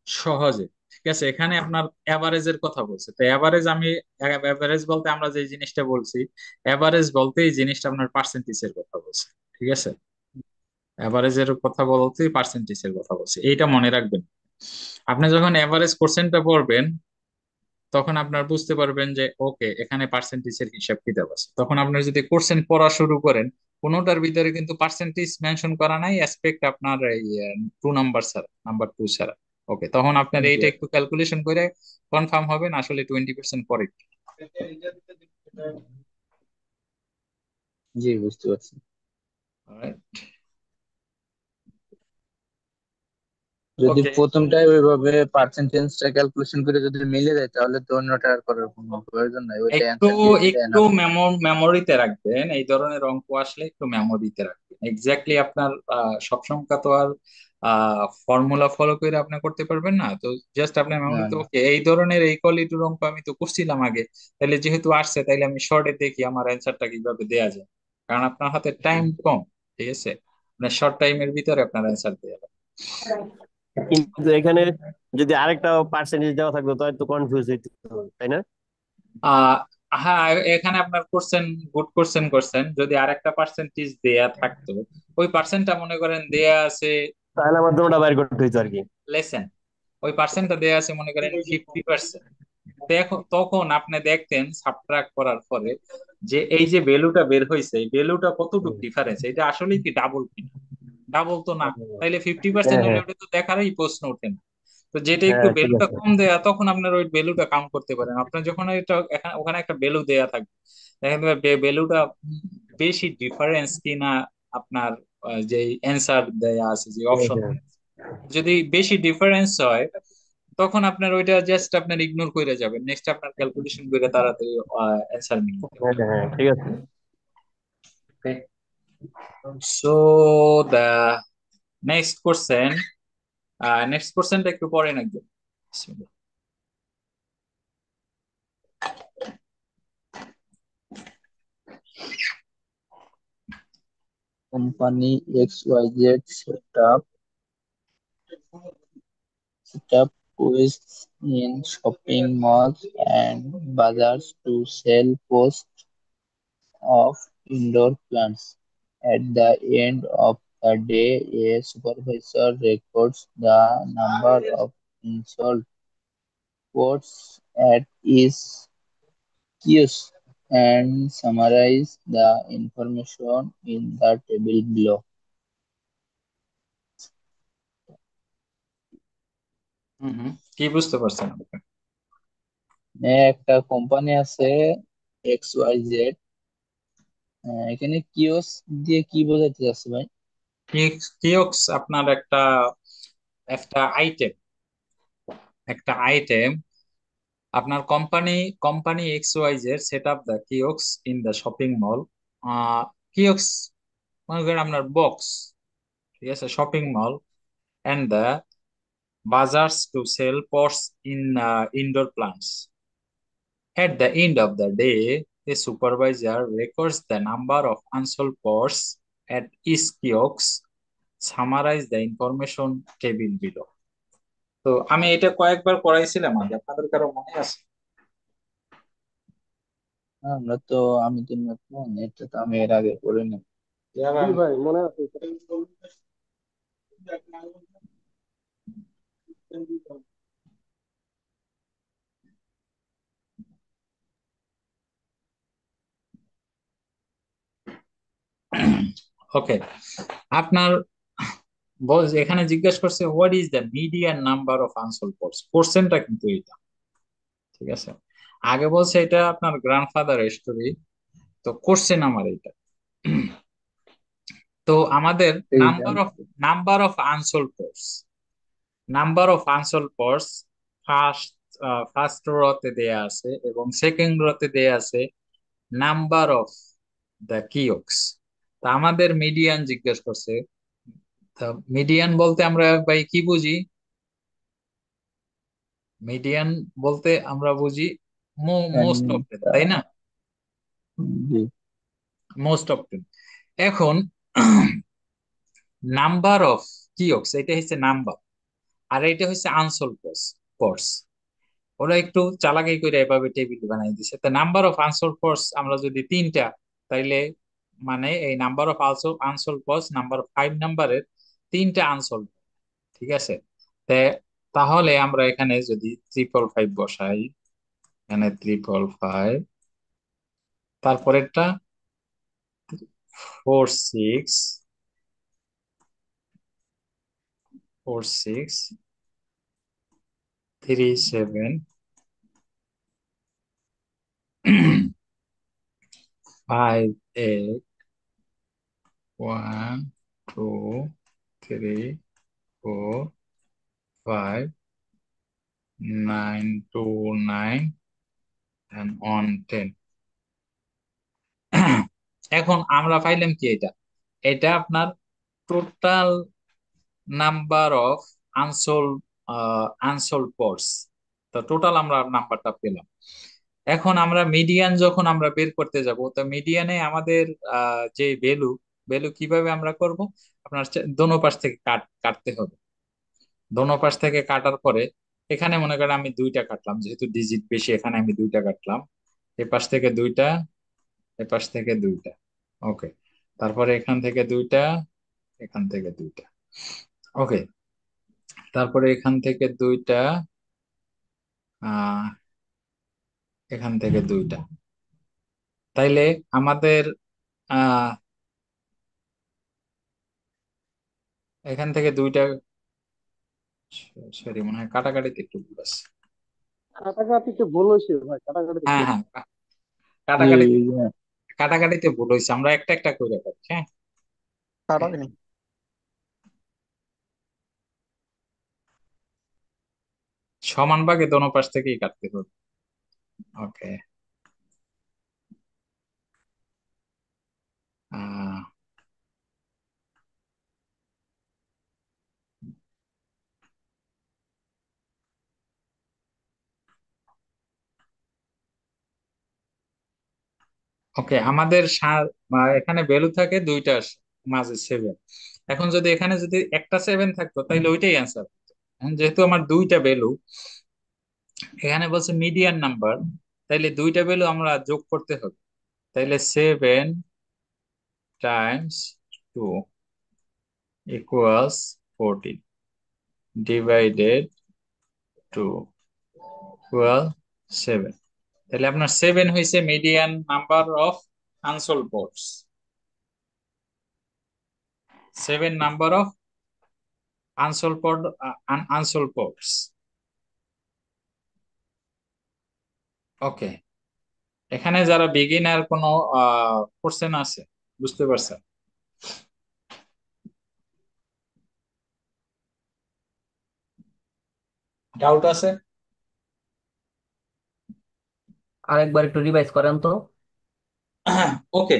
সহজে, ঠিক আছে, এখানে আপনার এভারেজের কথা বলছে, তো এভারেজ আমি, এভারেজ বলতে আমরা যে জিনিসটা বলছি, এভারেজ বলতে এই জিনিসটা আপনার পার্সেন্টেজের কথা বলছে, ঠিক আছে, এভারেজের কথা বলতে পার্সেন্টেজের কথা বলছে, এইটা মনে রাখবেন। আপনি যখন এভারেজ কোশ্চেনটা পড়বেন তখন আপনার বুঝতে পারবেন যে ওকে এখানে পার্সেন্টেজের হিসাব কিতাব আছে। তখন আপনার যদি কোশ্চেন পড়া শুরু করেন, কোনোটার ভিতরে কিন্তু পার্সেন্টেজ মেনশন করা নাই, অ্যাসপেক্ট আপনার এই 2 নাম্বার ছাড়া, নাম্বার 2 ছাড়া। ওকে, তখন আপনার জি। এইটা একটু ক্যালকুলেশন করে কনফার্ম হবেন, আসলে 20% পরে। জি, বুঝতে পারছি। অলরাইট, যদি ওকে। প্রথমটাই ওইভাবে পার্সেন্টেজটা ক্যালকুলেশন করে যদি মিলে যায় তাহলে তো অন্যটা আর করার কোনো প্রয়োজন নাই, ওইটা একটু অ্যান্সার দিয়ে দিলে একটু এনাফ। মেমোরিতে রাখবেন, এই ধরনের অঙ্ক আসলে একটু মেমোরিতে রাখবেন। এক্স্যাক্টলি আপনার সব সংখ্যা তো আর ফর্মুলা ফলো করে আপনি করতে পারবেন না, তো জাস্ট আপনার না মেমোরিতে না। ওকে এই ধরনের এই কোয়ালিটির অঙ্ক আমি তো করছিলাম আগে, তাহলে যেহেতু আসছে তাইলে আমি শর্টে দেখি আমার অ্যান্সারটা কিভাবে দেয়া যায়, কারণ আপনার হাতে টাইম কম। ঠিক আছে, মানে শর্ট টাইমের ভিতরে আপনার অ্যান্সার দেওয়া যাবে। কিন্তু এখানে যদি আরেকটা পার্সেন্টেজ দেওয়া থাকতো তাহলে তো কনফিউজ হইতো, তাই না? আহ হ্যাঁ, এখানে আপনার করছেন, গুড করছেন করছেন, যদি আরেকটা পার্সেন্টেজ দেয়া থাকতো, ওই পার্সেন্টটা মনে করেন দেয়া আছে, তাহলে আমার দুটোটা বাইর করতে হইতো আর কি। লেসেন, ওই পার্সেন্টটা দেয়া আছে মনে করেন 50%, দেখো তখন আপনি দেখতেন সাবট্রাক্ট করার পরে যে এই যে ভ্যালুটা বের হয়েছে এই ভ্যালুটা কতটুকু হুম। ডিফারেন্স, এটা আসলে কি ডাবল কিনা। ডাবল তো না, তাইলে হ্যাঁ 50% হলে হ্যাঁ ওটা তো দেখারই প্রশ্ন ওঠে না। তো যেটা একটু হ্যাঁ, ঠিক ভ্যালুটা আছে। কম দেয়া তখন আপনার ওই ভ্যালুটা কাউন্ট করতে পারেন। আপনার যখন এটা ওখানে একটা ভ্যালু দেয়া থাকবে, দেখেন ভ্যালুটা বেশি ডিফারেন্স কিনা আপনার যে অ্যান্সার দেয়া আছে যে হ্যাঁ অপশন, হ্যাঁ যদি বেশি ডিফারেন্স হয় তখন আপনার ওইটা জাস্ট আপনার ইগনোর করে যাবেন, নেক্সট আপনার ক্যালকুলেশন করে তাড়াতাড়ি অ্যান্সার মিল নিতে হ্যাঁ হ্যাঁ হ্যাঁ, ঠিক আছে। হবে। So the next question, next কোশ্চেনটা একটু পরে নাকি? Company XYZ set up posts in shopping malls and bazaars to sell posts of indoor plants. At the end of the day, a supervisor records the number of installed posts at each kiosk and summarizes the information in the table below. হুম হুম, কি বুঝতে পারছেন আপনি? একটা company আছে XYZ, এখানে chaos দিয়ে কি বোঝাতে চাচ্ছে ভাই? কিওস্ক আপনার একটা একটা আইটেম, একটা আইটেম আপনার company X Y Z set up the kiosk in the shopping mall. Kiosk মনে করেন আপনার বক্স, ঠিক আছে, shopping mall and the bazaars to sell pots in indoor plants. At the end of the day, the supervisor records the number of unsold pots at each kiosk, summarize the information table below. তো আমি এটা কয়েকবার করাইছিলাম আগে, আপনাদের কারো মনে আছে? আমরা তো আমি তো নতুন, এটা তো আমি এর আগে করিনি। জি ভাই, মনে আছে। ওকে, আপনার এখানে জিজ্ঞেস করছে what is the median number of unsold ports, কোশ্চেনটা কিন্তু এটা, ঠিক আছে। আগে বলছে এটা আপনার গ্র্যান্ডফাদার স্টোরি, তো কোশ্চেন আমার এটা। তো আমাদের এইটা number of unsold ports, number of unsold ports first first রোতে দেয়া আছে এবং সেকেন্ড রোতে দেয়া আছে নাম্বার অফ দ্য কিওস্ক। তা আমাদের মিডিয়ান জিজ্ঞেস করছে, তা মিডিয়ান বলতে আমরা ভাই কি বুঝি? মিডিয়ান বলতে আমরা বুঝি মোস্ট অফ টেন, একটা, তাই না? জি, মোস্ট অফ টেন। এখন নাম্বার অফ কিওস্ক এটা হচ্ছে নাম্বার, আর এটা হচ্ছে আনসোল্ড পোর্টস। ওরা একটু চালাকি করে এভাবে টেবিল বানাই দিছে, তা নাম্বার অফ আনসোল্ড পোর্টস আমরা যদি তিনটা, তাইলে মানে এই number of also unsold ports number 5 নাম্বারের তিনটা আনসোল্ড, ঠিক আছে। তে- তাহলে আমরা এখানে যদি 555 বসাই, এখানে 555, তারপরেরটা 46 46 37 5 8 1 2 3 4 5 9 2 9 and 1 10। এখন আমরা পাইলাম কি এটা? এটা আপনার total number of unsold unsold ports. তো টোটাল আমরা নাম্বারটা পেলাম। এখন আমরা মিডিয়ান যখন আমরা বের করতে যাব, তো মিডিয়ানে আমাদের যে ভ্যালু ভ্যালু কিভাবে আমরা করব? আপনার দোনো পাশ থেকে কাটতে হবে। দোনো পাশ থেকে কাটার পরে এখানে মনে করেন আমি দুইটা কাটলাম, যেহেতু ডিজিট বেশি এখানে আমি দুইটা কাটলাম। এ পাশ থেকে দুইটা, এ পাশ থেকে দুইটা। ওকে, তারপরে এখান থেকে দুইটা, এখান থেকে দুইটা। ওকে, তারপরে এখান থেকে দুইটা, আহ এখান থেকে দুইটা। তাইলে আমাদের আহ এখান থেকে দুইটা, সরি মনে হয় কাটাকাটিতে একটু ভুল আছে। কাটাকাটিতে ভুল হয়েছে ভাই, কাটাকাটিতে হ্যাঁ ভুল। হ্যাঁ, জি কাটাকাটিতে হ্যাঁ। কাটাকাটিতে ভুল হয়েছে, আমরা একটা একটা করে কাটছি। হ্যাঁ, কাটাকাটি। সমান ভাগে দোনো পাশ থেকেই কাটতে হবে। ওকে, আহ ওকে, আমাদের এখানে ভ্যালু থাকে দুইটা, মাঝে 7। এখন যদি এখানে যদি একটা 7 থাকতো তাহলে ওইটাই অ্যান্সার। যেহেতু আমার দুইটা ভ্যালু, এখানে বলছে মিডিয়ান নাম্বার, তাইলে দুইটা ভ্যালু আমরা যোগ করতে হবে। তাইলে 7 টাইমস 2 ইকুয়ালস 14 ডিভাইডেড 2 ইকুয়াল 7। তাহলে আপনার 7 হয়েছে median number of unsold ports. 7 number of unsold ports. Okay, এখানে যারা বিগিনার কোনো কোশ্চেন আছে? বুঝতে পারছেন? ডাউট আছে? আরেকবার একটু রিভাইজ করেন তো। ওকে,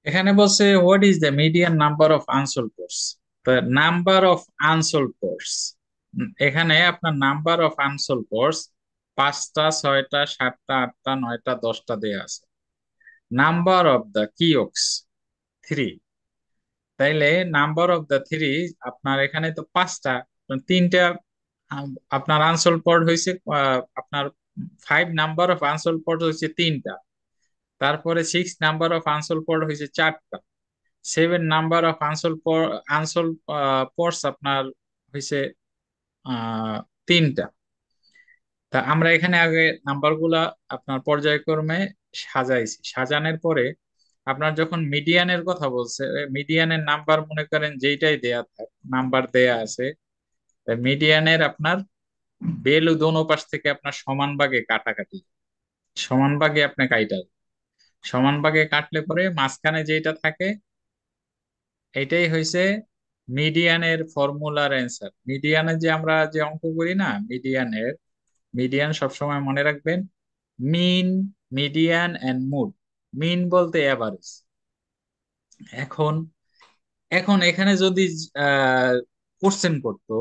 এখানে বলছে what is the median number of unsold ports. তো নাম্বার অফ আনসোল্ড পোর্টস, এখানে আপনার নাম্বার অফ আনসোল্ড পোর্টস 5টা 6টা 7টা 8টা 9টা 10টা দেয়া আছে। Number of the kiosk 3। তাইলে নাম্বার অফ দ্য 3 আপনার এখানে তো 5টা, তিনটা আপনার আনসোল্ড পোর্ট হয়েছে। আপনার 5 নাম্বার অফ আনসোল্ড পোর্ট হয়েছে 3টা, তারপরে 6 নাম্বার অফ আনসোল্ড পোর্ট হয়েছে 4টা, 7 নাম্বার অফ আনসোল্ড পোর্টস আপনার হয়েছে 3টা। তা আমরা এখানে আগে নাম্বারগুলা আপনার পর্যায়ক্রমে সাজাইছি। সাজানোর পরে আপনার যখন মিডিয়ানের কথা বলছে, মিডিয়ানের নাম্বার মনে করেন যেইটাই দেয়া থাক নাম্বার দেয়া আছে, মিডিয়ানের আপনার ভ্যালু দোনো পাশ থেকে আপনার সমান ভাগে কাটাকাটি, সমান ভাগে আপনি কাইটা, সমান ভাগে কাটলে পরে মাঝখানে যেটা থাকে এটাই হয়েছে মিডিয়ানের ফর্মুলার অ্যান্সার। মিডিয়ানের যে আমরা যে অঙ্ক করি না, মিডিয়ানের, মিডিয়ান সবসময় মনে রাখবেন mean, median and mode. Mean বলতে এভারেজ। এখন এখন এখানে যদি কোশ্চেন করতো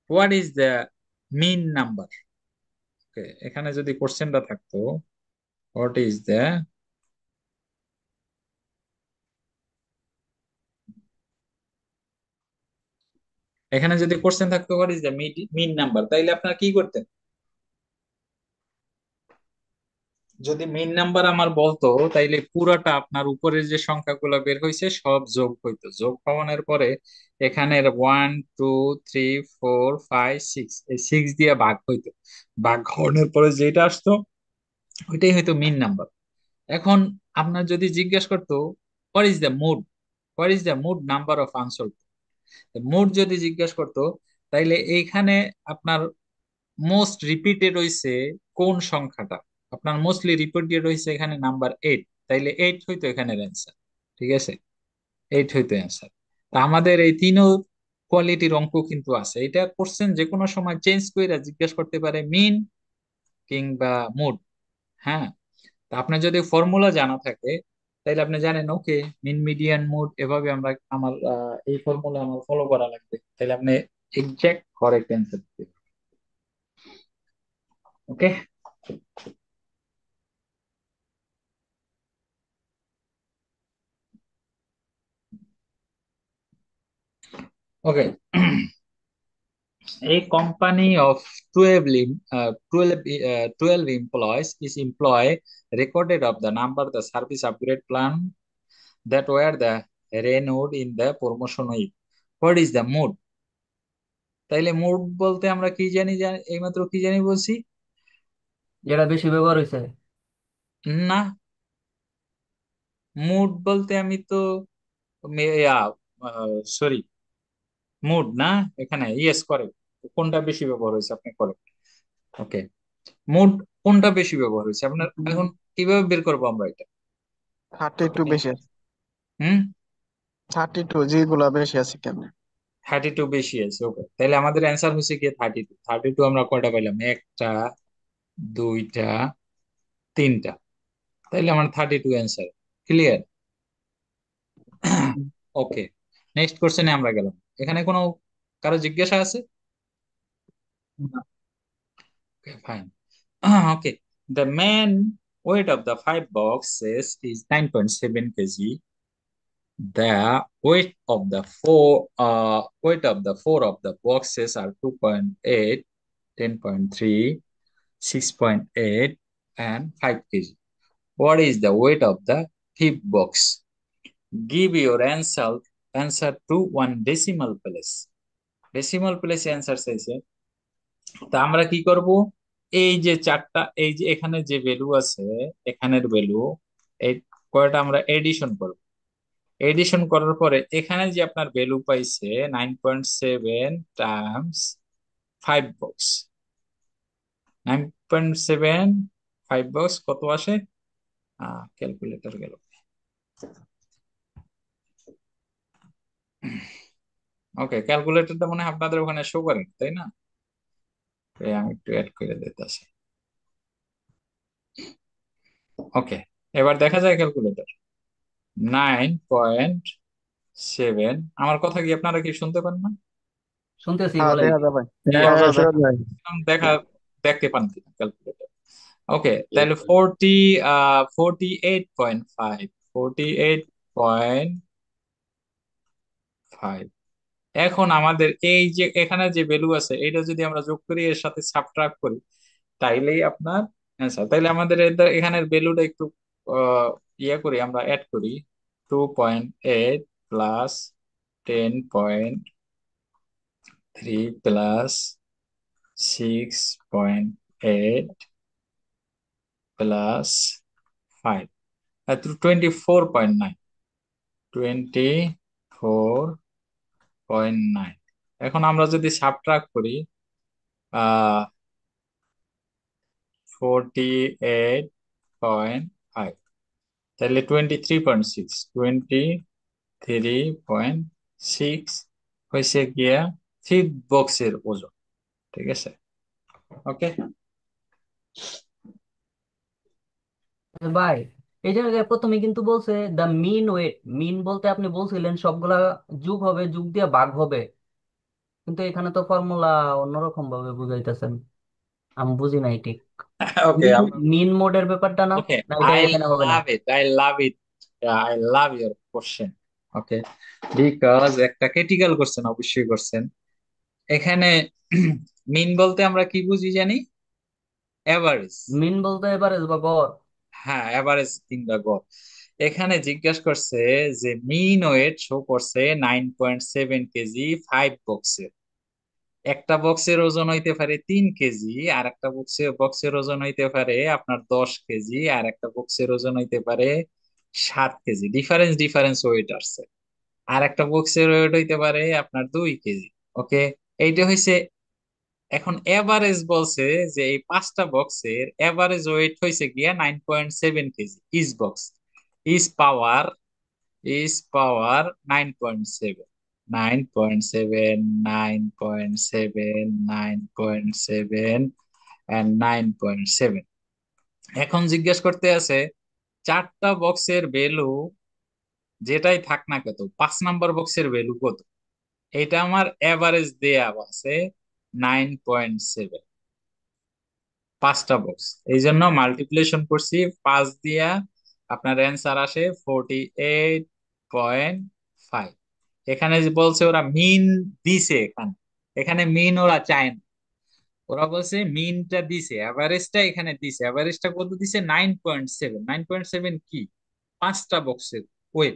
what is the mean number, এখানে যদি কোশ্চেনটা থাকতো হোয়াট ইজ দ্য, এখানে যদি কোশ্চেন থাকতো what is the mean number, তাইলে আপনারা কি করতেন? যদি মিন নাম্বার আমার বলতো তাইলে পুরাটা আপনার উপরের যে সংখ্যাগুলো বের হয়েছে সব যোগ হইতো। যোগ হওয়ানোর পরে এখানের 1 2 3 4 5 6, এই 6 দিয়ে ভাগ হইতো। ভাগ হওয়ানোর পরে যেটা আসতো ওইটাই হয়তো মিন নাম্বার। এখন আপনার যদি জিজ্ঞেস করতো what is the mode, what is the mode number of unsolved, mode যদি জিজ্ঞেস করতো তাইলে এইখানে আপনার মোস্ট রিপিটেড হইছে কোন সংখ্যাটা? আপনার মোস্টলি রিপিটেড হইছে এখানে নাম্বার 8। তাইলে 8 হইতো এখানের অ্যান্সার। ঠিক আছে, 8 হইতো অ্যান্সার। তা আমাদের এই তিনও কোয়ালিটির অঙ্ক কিন্তু আছে। এটা কোশ্চেন যে কোনো সময় চেঞ্জ করে জিজ্ঞেস করতে পারে মিন কিংবা মুড। হ্যাঁ, তা আপনার যদি ফর্মুলা জানা থাকে তাহলে আপনি জানেন ওকে মিন মিডিয়ান মুড এভাবে আমরা আমার এই ফর্মুলা আমার ফলো করা লাগবে, তাহলে আপনি এক্সাক্ট কারেক্ট অ্যান্সার দিতে। ওকে, ওকে। A company of 12, 12 employees is employ recorded of the number the service upgrade plan that were the renewed in the promotion week. What is the mood? তাইলে mood বলতে আমরা কি জানি, এইমাত্র কি জানি বলছি? যেটা বেশি ব্যবহার হয়েছে। না, মুড বলতে আমি তো সরি, মুড না, এখানে ইয়েস করে কোনটা বেশি ব্যবহার হয়েছে আপনি করেন। ওকে, মুড কোনটা বেশি ব্যবহার হয়েছে আপনার, এখন কিভাবে বের করবো আমরা এটা? 32 বেশি আছে। হুম, 32 যেগুলা বেশি আছে কেমনে? 32 বেশি আছে। ওকে, তাহলে আমাদের অ্যান্সার হচ্ছে কি 32। 32 আমরা কয়টা পাইলাম? একটা, দুইটা, তিনটা। তাইলে আমার 32 অ্যান্সার। ক্লিয়ার? ওকে, নেক্সট কোশ্চেনে আমরা গেলাম। এখানে কোনো কারো জিজ্ঞাসা আছে? Fine. Okay, the main weight of the 5 boxes is 9.7 kg. The weight of the four of the boxes are 2.8, 10.3, 6.8, and 5 kg. What is the weight of the fifth box? Give your answer to one decimal place. Decimal place answer চাইছে। তা আমরা কি করব? এই যে চারটা, এই যে এখানে যে ভ্যালু আছে, এখানের ভ্যালু, এই কয়টা আমরা এডিশন করব। এডিশন করার পরে এখানে যে আপনার ভ্যালু পাইছে 9.7 টাইমস 5 বক্স, 9.7 5 বক্স কত আসে? ক্যালকুলেটর গেল। ওকে, ক্যালকুলেটরটা মনে হয় আপনাদের ওখানে শো করে, তাই না? আমি একটু অ্যাড করে দিতেছি। ওকে, এবার দেখা যায় ক্যালকুলেটর 9.7। আমার কথা কি আপনারা কি শুনতে পান না? শুনতেছি, হ্যাঁ বলেন। দেখা যায় ভাই। হ্যাঁ, দেখা যায়। দেখা দেখতে পান কিনা ক্যালকুলেটর? ওকে, তাহলে 48.5, 48.5। এখন আমাদের এই যে এখানে যে ভ্যালু আছে এটা যদি আমরা যোগ করি এর সাথে সাবট্রাক্ট করি তাইলেই আপনার অ্যান্সার। তাইলে আমাদের এখানের ভ্যালুটা একটু ইয়ে করি, আমরা অ্যাড করি। 2.8 প্লাস 10.3 প্লাস 6.8 প্লাস 5, 24.9, 24.9। এখন আমরা যদি সাবট্রাক্ট করি 48.5, তাহলে 23.6, 23.6 হয়েছে গিয়া ফিফথ বক্সের ওজন। ঠিক আছে, ওকে। ভাই, এই যে প্রথমে কিন্তু বলছে দ্য মিন ওয়েট। মিন বলতে আপনি বলছিলেন সবগুলা যোগ হবে, যোগ দিয়ে ভাগ হবে, কিন্তু এখানে তো ফর্মুলা অন্যরকম ভাবে বুঝাইতেছেন। আমি বুঝি নাই ঠিক। ওকে, মিন মিন মোডের ব্যাপারটা না, ওকে, না এটা আই এখানে হবে না? Love it, I love it, I love your question. Okay, because একটা ক্রিটিক্যাল কোশ্চেন অবশ্যই করছেন। এখানে মিন বলতে আমরা কি বুঝি জানি? এভারেজ। মিন বলতে এভারেজ বা গড়। হ্যাঁ, এভারেজ কিংবা গড়। এখানে জিজ্ঞাসা করছে যে মিন ওয়েট শো করছে 9.7 কেজি 5 বক্সের। একটা বক্সের ওজন হইতে পারে 3 কেজি, আর একটা বক্সের ওজন হইতে পারে আপনার 10 কেজি, আর একটা বক্সের ওজন হইতে পারে 7 কেজি। ডিফারেন্স ডিফারেন্স ওয়েট আসছে। আর একটা বক্সের ওয়েট হইতে পারে আপনার 2 কেজি। ওকে, এইটা হইছে। এখন এভারেজ বলছে যে এই 5টা বক্সের এভারেজ ওয়েট হয়েছে গিয়া 9.7 KG each box. is power 9.7, 9.7, 9.7, 9.7 and 9.7। এখন জিজ্ঞেস করতে আছে চারটা বক্সের ভ্যালু যেটাই থাক না কত, 5 নাম্বার বক্সের ভ্যালু কত। এটা আমার এভারেজ দেয়া আছে 9.7, 5টা বক্স, এই জন্য মাল্টিপ্লিকেশন করছি 5 দিয়া, আপনার অ্যান্সার আসে 48.5। এখানে যে বলছে ওরা মিন দিছে, এখানে এখানে মিন ওরা চায় না, ওরা বলছে মিনটা দিছে, এভারেজটা এখানে দিছে। এভারেজটা কত দিছে? 9.7। 9.7 কি? 5টা বক্সের ওয়েট,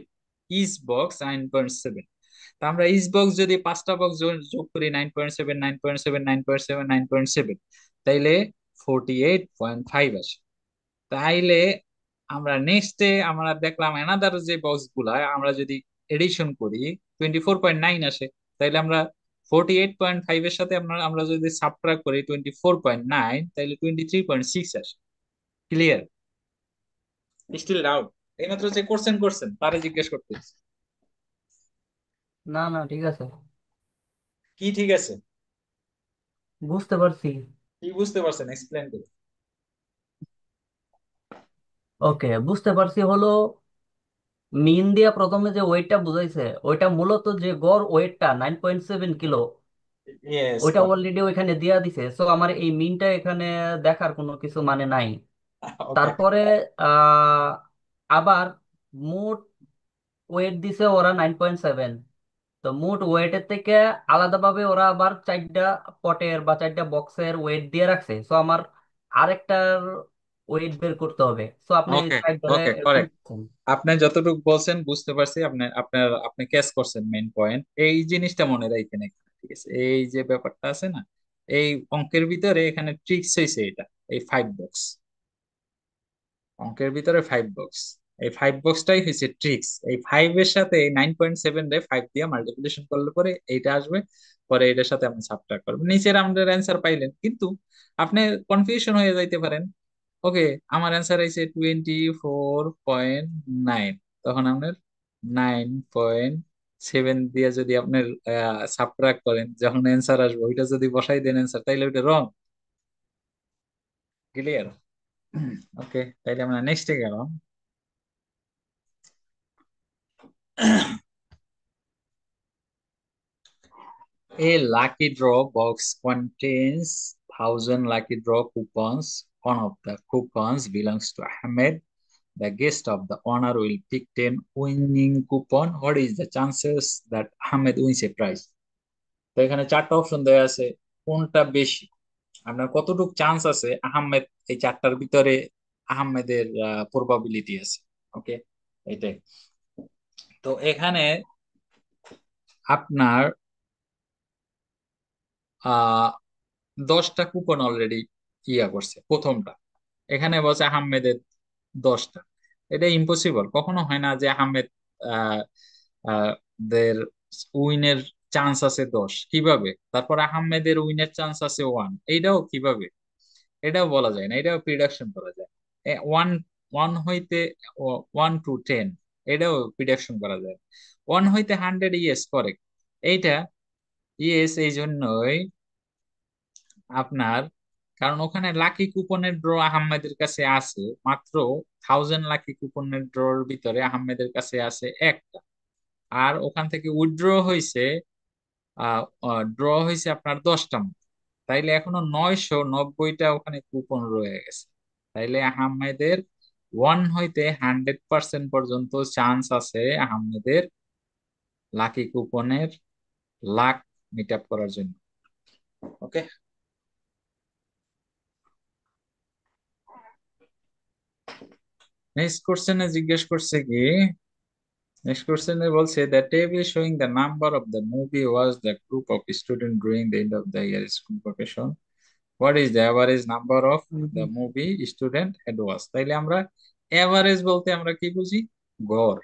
ইচ বক্স 9.7। তা আমরা ইচ বক্স যদি 5টা বক্স যোগ করি 9.7, 9.7, 9.7, 9.7, তাইলে 48.5 আসে। তাইলে আমরা নেক্সটে আমরা দেখলাম এনাদার যে বক্স গুলা আমরা যদি এডিশন করি 24.9 আসে। তাইলে আমরা 48.5 এর সাথে আমরা আমরা যদি সাবট্রাক্ট করি 24.9, তাইলে 23.6 আসে। ক্লিয়ার? Still doubt? এইমাত্র যে করছেন তারে জিজ্ঞেস করতেছি। না না, ঠিক আছে, কি ঠিক আছে? বুঝতে পারছি। কি বুঝতে পারছেন? এক্সপ্লেন করুন। ওকে, বুঝতে পারছি হলো মিন দিয়া প্রথমে যে ওয়েটটা বুঝাইছে ওইটা মূলত যে গড় ওয়েটটা 9.7 কিলো, ইয়েস, ওইটা কারেক্ট। অলরেডি ওইখানে দিয়া দিছে। সো আমার এই মিনটা এখানে দেখার কোনো কিছু মানে নাই। ওকে, তারপরে আহ আবার মোট ওয়েট দিছে ওরা 9.7। তো মোট ওয়েটের থেকে আলাদাভাবে ওরা আবার চারটা পটের বা চারটা বক্সের ওয়েট দিয়ে রাখছে। সো আমার আরেকটার ওয়েট বের করতে হবে। সো আপনি ওকে, সাইড ধরে ওকে, এরকম কারেক্ট। করছেন। আপনি যতটুকু বলছেন বুঝতে পারছি, আপনি ক্যাচ করছেন মেইন পয়েন্ট। এই জিনিসটা মনে রাখবেন এখানে, ঠিক আছে? এই যে ব্যাপারটা আছে না, এই অঙ্কের ভিতরে এখানে ট্রিক্স হয়েছে এটা, এই 5 বক্স অঙ্কের ভিতরে 5 বক্স, এই 5 বক্সটাই হয়েছে ট্রিক্স। এই 5 এর সাথে এই 9.7 রে 5 দিয়ে মাল্টিপ্লিকেশন করলে পরে এইটা আসবে, পরে এটার সাথে আপনি সাবট্রাক্ট করবেন, নিচের আমাদের অ্যান্সার পাইলেন। কিন্তু আপনি কনফিউশন হয়ে যাইতে পারেন। ওকে, আমার অ্যান্সার হয়েছে 24.9, তখন আপনার 9.7 দিয়ে যদি আপনার সাবট্রাক্ট করেন, যখন অ্যান্সার আসবে ওইটা যদি বসাই দেন অ্যান্সার, তাইলে ওইটা রং। ক্লিয়ার? ওকে, তাইলে আমরা নেক্সটে গেলাম। A lucky draw box contains 1,000 lucky draw coupons. One of the coupons belongs to Ahmed. The guest of the honor will pick 10 winning coupon. What is the chances that Ahmed wins a prize? তো এখানে 4টা option দেওয়া আছে, কোনটা বেশি, আপনার কতটুকু chance আছে আহমেদ এই 4টার ভিতরে আহমেদের প্রবাবিলিটি আছে। ওকে, এটাই। তো এখানে আপনার আহ 10টা কুপন অলরেডি করছে প্রথমটা, এখানে বলছে আহমেদের 10টা। এটা ইম্পসিবল, কখনো হয় না যে আহমেদ আহ আহ, দের উইনের চান্স আছে 10, কিভাবে? তারপর আহমেদের উইনের চান্স আছে 1, এইটাও কিভাবে? এটাও বলা যায় না, এটাও প্রিডিকশন করা যায়। ওয়ান ওয়ান হইতে 1 to 10, এটাও প্রিডিকশন করা যায়। 1 হইতে 100, ইয়েস করেক্ট। এইটা ইয়েস এই জন্যই আপনার, কারণ ওখানে লাকি কুপনের ড্র আহমেদের কাছে আছে মাত্র 1,000 লাকি কুপনের ড্রর ভিতরে আহমেদের কাছে আছে একটা। আর ওখান থেকে উইথড্র হয়েছে ড্র হয়েছে আপনার 10টা মতো। তাইলে এখনো 990টা ওখানে কুপন রয়ে গেছে। তাইলে আহমেদের 1 হইতে 100% পর্যন্ত চান্স আছে আহমেদের লাকি কুপনের লাক মিট আপ করার জন্য। ওকে, নেক্সট কোশ্চেনে জিজ্ঞেস করছে কি, নেক্সট কোশ্চেনে বলছে the table showing the number of the movie was the group of students during the end of the year school vacation. What is the average number of the movie student had was? তাইলে আমরা average বলতে আমরা কি বুঝি? গড়।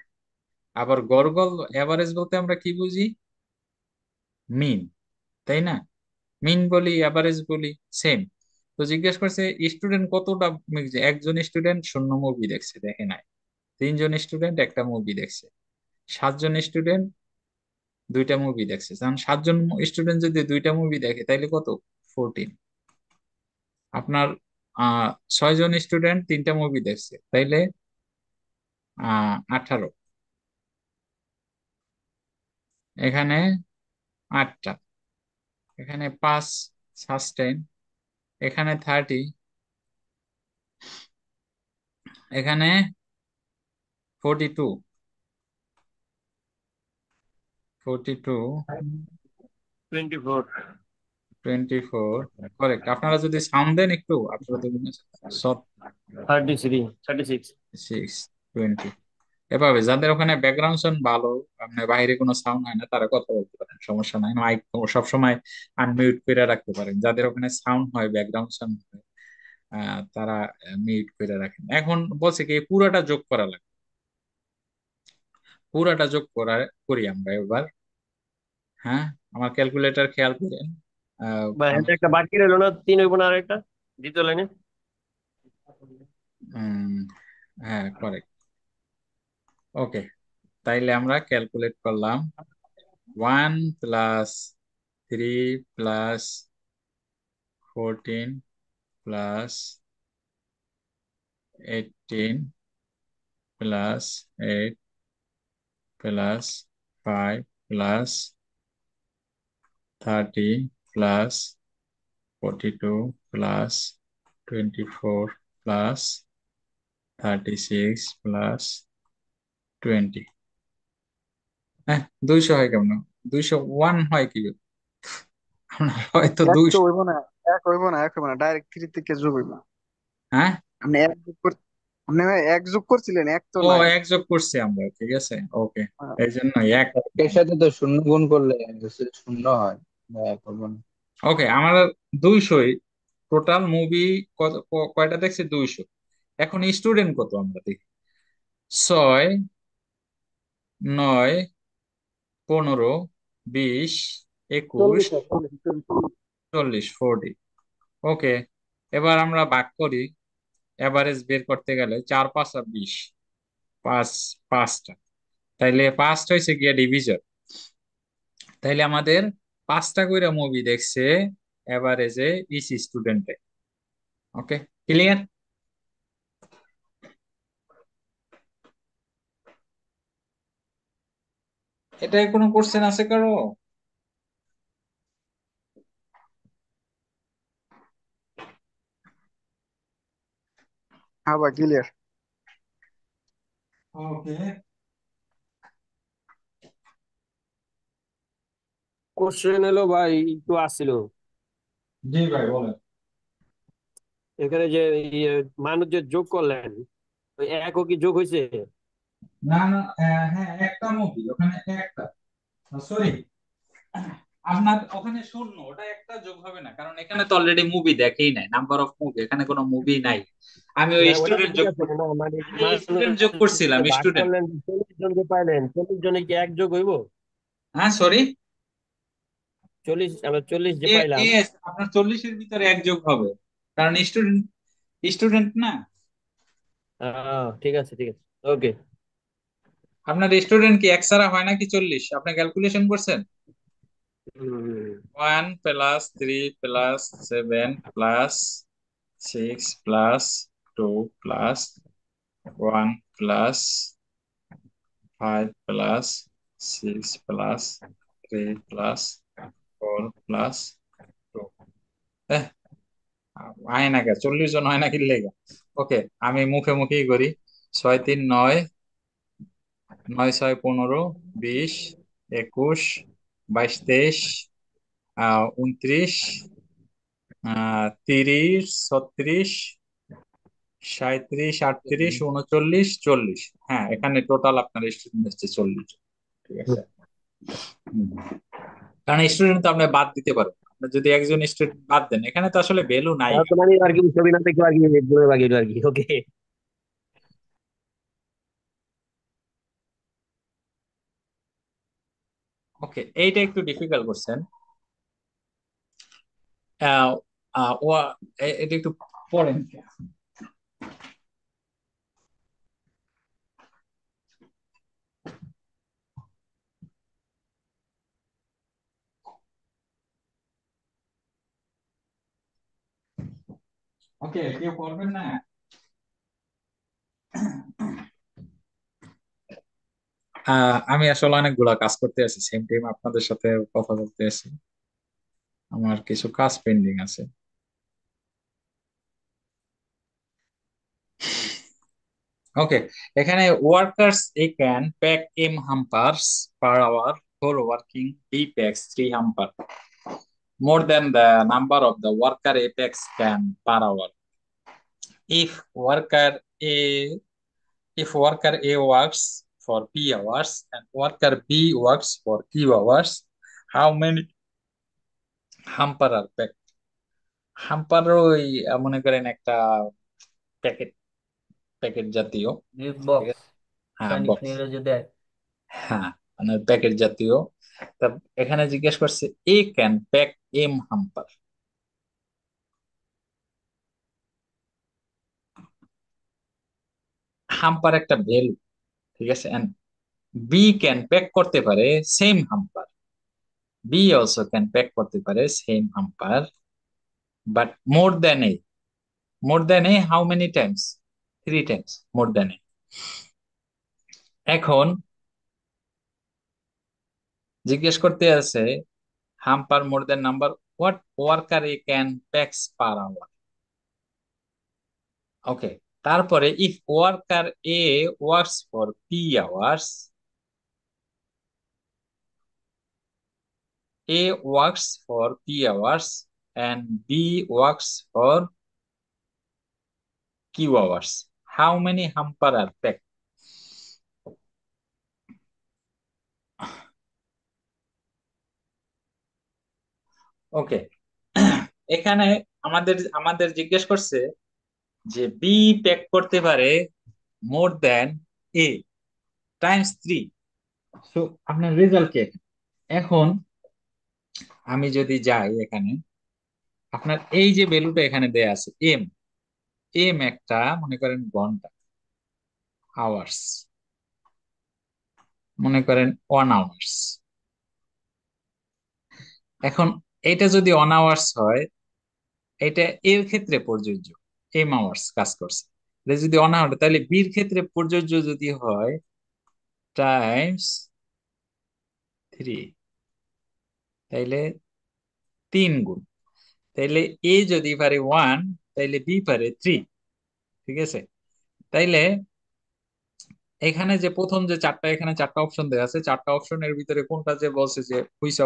আবার গড় গড় এভারেজ বলতে আমরা কি বুঝি? মিন, তাই না? মিন বলি, এভারেজ বলি, সেম। তো জিজ্ঞেস করছে স্টুডেন্ট কতটা, একজন স্টুডেন্ট 0 মুভি দেখছে, দেখে নাই। তিনজন স্টুডেন্ট একটা মুভি দেখছে, সাতজন স্টুডেন্ট দুইটা মুভি দেখছে। কারণ সাতজন স্টুডেন্ট যদি দুইটা মুভি দেখে তাইলে কত? 14। আপনার আহ 6জন স্টুডেন্ট তিনটা মুভি দেখছে, তাইলে 18। এখানে 8টা, এখানে 5 সাস্টেন, এখানে 30, এখানে 42, 42, 24, 24, কারেক্ট। আপনারা যদি সাউন্ড দেন একটু, আপনারা তো সব 33, 36। 6, 20 এভাবে। যাদের ওখানে ব্যাকগ্রাউন্ড সাউন্ড ভালো, মানে বাইরে কোনো সাউন্ড হয় না, তারা কথা বলতে পারেন, সমস্যা নাই। মাইক সবসময় আনমিউট করে রাখতে পারেন। যাদের ওখানে সাউন্ড হয়, ব্যাকগ্রাউন্ড সাউন্ড হয়, তারা মিউট করে রাখেন। এখন বলছে কি পুরাটা যোগ করা লাগবে, পুরাটা যোগ করি আমরা এবার। হ্যাঁ, আমার ক্যালকুলেটর খেয়াল করেন। বা এটা একটা বাকি রইলো না, 3 হইব না আরেকটা দ্বিতীয় লাইনে। হ্যাঁ, কারেক্ট। ওকে, তাইলে আমরা ক্যালকুলেট করলাম 1 plus 3 plus 14 plus 18 plus 8 plus 5 plus 30 plus 42 plus 24 plus 36 plus 20। হ্যাঁ, 200 হয় কেমন? 201 হয় কি? হয়তো এক তো 200। হইব না, এক হইব না, ডাইরেক্ট থ্রি থেকে যোগ হইব। হ্যাঁ, আপনি এক যোগ কর, আপনি এক যোগ করছিলেন, এক তো ও নাই। এক যোগ করছি আমরা, ঠিক আছে। ওকে, হ্যাঁ। এই জন্য এক। এর সাথে তো শূন্য গুণ করলে শূন্য হয়, করবো না। ওকে, আমরা 200, টোটাল মুভি কয়টা দেখছি? 200। এখন স্টুডেন্ট কত আমরা দেখি। 6, 9, 15, 20, 21, 40, 40। ওকে, এবার আমরা ভাগ করি। এভারেজ বের করতে গেলে 4 5 20, 5 5টা, তাইলে 5টা হয়েছে গিয়া ডিভিজন। তাইলে আমাদের 5টা কইরা মুভি দেখছে এভারেজে ইচ স্টুডেন্টে। ওকে, ক্লিয়ার? এটাই কোনো কোশ্চেন আছে কারো? হ্যাঁ ভাই, ক্লিয়ার। ওকে, কোশ্চেন হলো ভাই, একটু আসছিল জি ভাই বলেন। এখানে যে ইয়ে, মানুষ যে যোগ করলেন, ওই একও কি যোগ হয়েছে? না না, হ্যাঁ একটা মুভি ওখানে, একটা, সরি, আপনার ওখানে শূন্য, ওটা একটা যোগ হবে না, কারণ এখানে তো অলরেডি মুভি দেখেই নাই, নাম্বার অফ মুভি, এখানে কোনো মুভি নাই। আমি ওই না ওটা তো স্টুডেন্ট ঠিক যোগ আছে না, মানে স্টুডেন্ট যোগ মানুষ করছিলাম, যে ভাগ স্টুডেন্ট। করলেন, 40 জনকে পাইলেন, 40 জনে কি এক যোগ হইব? হ্যাঁ, সরি, 40, আমরা 40 যে এ পাইলাম। এ আপনার 40-এর ভিতরে এক যোগ হবে, কারণ স্টুডেন্ট, স্টুডেন্ট না। ঠিক আছে, ঠিক আছে, ওকে। আপনার স্টুডেন্ট কি এক ছাড়া হয় নাকি 40? আপনি ক্যালকুলেশন করছেন? 1 plus 3 plus 7 plus 6 plus 2 plus 1 plus 5 plus 6 plus 3 plus 4 plus 2। হয় না কে 40 জন হয় না কি লেগা? ওকে, আমি মুখে মুখেই করি। 6 3 9, 9 6 15, 20, 21, 22 23, 29, 30, 36, 37, 38, 39, 40। হ্যাঁ, এখানে টোটাল আপনার স্টুডেন্ট হচ্ছে 40। ঠিক আছে। হুম। কারণ স্টুডেন্ট তো আপনি বাদ দিতে পারবেন, আপনি যদি একজন স্টুডেন্ট বাদ দেন, এখানে তো আসলে ভ্যালু নাই। তো মানে আর কি, ছবি না দেখে আর কি দূরে বাগিয়ে আর কি, ওকে। ওকে, এইটা একটু ডিফিকাল্ট করছেন। আহ, ও এটা একটু পড়েন। ওকে, কেউ করবেন না? আমি আসলে অনেকগুলা কাজ করতে আছি, সেম টাইম আপনাদের সাথে কথা বলতে আছি। আমার কিছু কাজ পেন্ডিং আছে। ওকে, এখানে workers A can pack M hampers per hour for working B packs 3 hamper more than the number of the worker a packs can per hour. If worker A if worker A works for P hours and worker B works for Q hours, how many hamper are packed? Hamper ওই মনে করেন একটা packet packet জাতীয়, gift ঠিক box, আছে? হ্যাঁ, Chinese box. New ইয়ারে যে দেয়। হ্যাঁ, মানে প্যাকেট জাতীয়। তা এখানে জিজ্ঞেস করছে A can pack M hamper. Hamper একটা ভ্যালু, ঠিক আছে, এন্ড বি ক্যান প্যাক করতে পারে same hamper. B also can pack করতে পারে same hamper, but more than A how many times? 3 times more than A. এখন জিজ্ঞেস করতে আছে hamper more than number what worker A can packs per hour. Okay, তারপরে if worker A works for P hours, A works for P hours and B works for Q hours, how many hamper are pack? Okay, এখানে আমাদের আমাদের জিজ্ঞেস করছে যে B pack করতে পারে মোর than এ Times 3। তো আপনার রেজাল্ট কি? এখন আমি যদি যাই এখানে, আপনার এই যে ভ্যালুটা এখানে দেয়া আছে এম, এম একটা মনে করেন ঘন্টা, আওয়ার্স মনে করেন 1 আওয়ার্স। এখন এটা যদি 1 আওয়ার্স হয়, এটা এর ক্ষেত্রে প্রযোজ্য, এম আওয়ার্স কাজ করছে। এটা যদি 1 আওয়ার তাহলে বির ক্ষেত্রে প্রযোজ্য যদি হয় টাইমস 3, তাইলে 3 গুণ। তাইলে এ যদি পারে 1, তাইলে বি পারে 3, ঠিক আছে? তাইলে এখানে যে প্রথম যে চারটা, এখানে চারটা অপশন দেওয়া আছে, চারটা অপশনের ভিতরে কোনটা যে বলছে যে হুইচ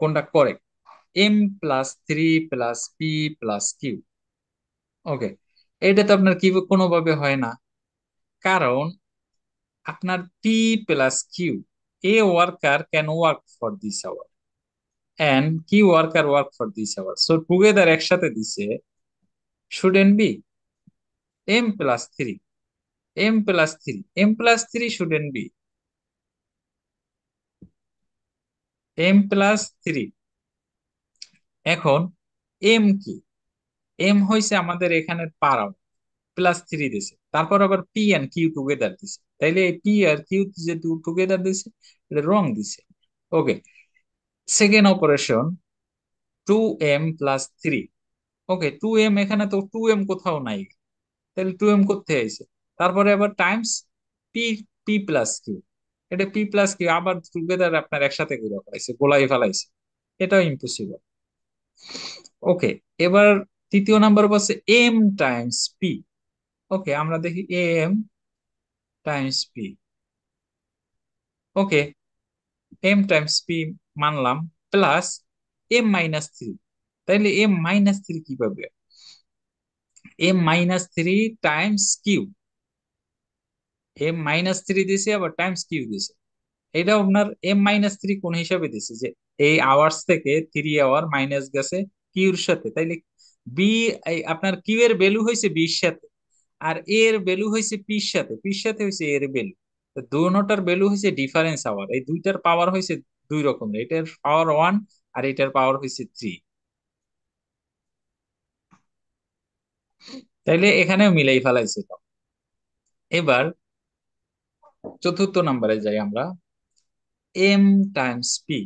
কোনটা correct? M plus 3 plus P plus Q. Okay, এটা তো আপনার কি কোনোভাবে হয় না, কারণ আপনার P plus Q, A worker can work for this hour and কি worker work for this hour, so together একসাথে দিছে, shouldn't be M plus 3, M plus 3, M plus 3 shouldn't be M plus 3। এখন এম কি? M হইছে আমাদের এখানে per hour, plus 3 দিছে, তারপর আবার পি এন্ড কিউ টুগেদার দিছে, তাইলে এই পি আর কিউ যে টুগেদার দিছে এটা রং দিছে। ওকে, সেকেন্ড অপারেশন 2m+3। ওকে, 2m, এখানে তো 2m কোথাও নাই, তাহলে 2m কোথায় আইছে? তারপরে আবার times P, P plus Q, এটা পি প্লাস কিউ আবার টুগেদার আপনার একসাথে করে ফেলাইছে, গোলাই ফেলাইছে, এটাও ইম্পসিবল। ওকে, এবার তৃতীয় নাম্বার বলছে এম টাইমস পি। ওকে, আমরা দেখি এম টাইমস পি। ওকে, এম টাইমস পি মানলাম, প্লাস m-3, তাইলে m-3 কিভাবে? m-3 টাইমস কিউ, m-3 দিছে আবার টাইমস কিউ দিছে, এটা আপনার m-3 কোন হিসাবে দিছে যে এই আওয়ার্স থেকে 3 আওয়ার মাইনাস গেছে কিউর সাথে, তাইলে বি, আপনার কিউ এর ভ্যালু হয়েছে বির সাথে, আর এ এর ভ্যালু হয়েছে পির সাথে, পির সাথে হয়েছে এর ভ্যালু, দুটোটার ভ্যালু হয়েছে ডিফারেন্স আওয়ার, এই দুইটার পাওয়ার হয়েছে দুই রকমের, এটার পাওয়ার 1 আর এটার পাওয়ার হয়েছে 3। তাইলে এখানেও মিলাই ফেলাইছে তো। এবার চতুর্থ নাম্বারে যাই আমরা, এম টাইমস পি।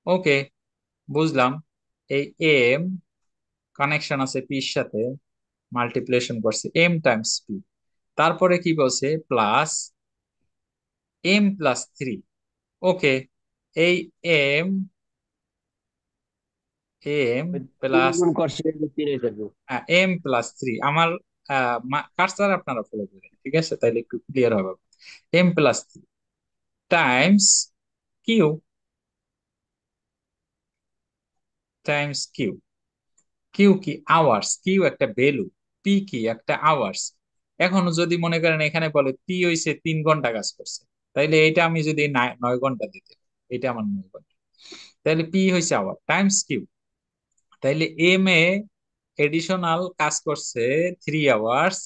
ওকে, বুঝলাম, এই এম কানেকশন আছে পির সাথে, মাল্টিপ্লিকেশন করছে এম টাইমস পি, তারপরে কি বলছে প্লাস এম প্লাস থ্রি। ওকে, এই এম এম ওই তিন প্লাস গুণ করছে তিন হয়ে যাবে। এম প্লাস থ্রি আমার কার্সার আপনারা ফলো করেন, ঠিক আছে, তাইলে একটু ক্লিয়ার হবে। M plus three times Q, times Q. Q কি আওয়ার্স, কিউ একটা ভ্যালু, পি কি একটা আওয়ার্স। এখন যদি মনে করেন এখানে বলে পি হইছে 3 ঘন্টা কাজ করছে, তাইলে এটা আমি যদি 9 ঘন্টা দিতে, এটা আমার 9 ঘন্টা, তাহলে পি হইছে আওয়ার টাইমস কিউ। তাইলে এম এ এডিশনাল কাজ করছে 3 আওয়ার্স,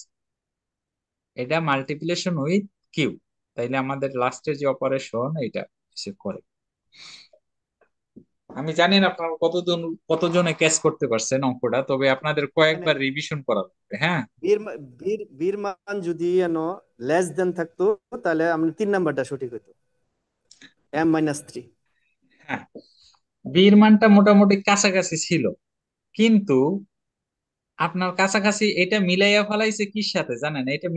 এটা মাল্টিপ্লিকেশন উইথ কিউ, তাইলে আমাদের লাস্টের যে অপারেশন এটা সে করে। আমি জানি না আপনারা কতজনে ক্যাচ করতে পারছেন অঙ্কটা, তবে আপনাদের এখানে কয়েকবার রিভিশন করা লাগবে। হ্যাঁ, বীর মান যদি লেস দেন থাকতো তাহলে আমরা 3 নাম্বারটা সঠিক হতো, M-3। হ্যাঁ, বীর মানটা মোটামুটি কাছাকাছি ছিল, কিন্তু আপনার কাছাকাছি এটা মিলাইয়া ফেলাইছে কির সাথে জানেন, এটা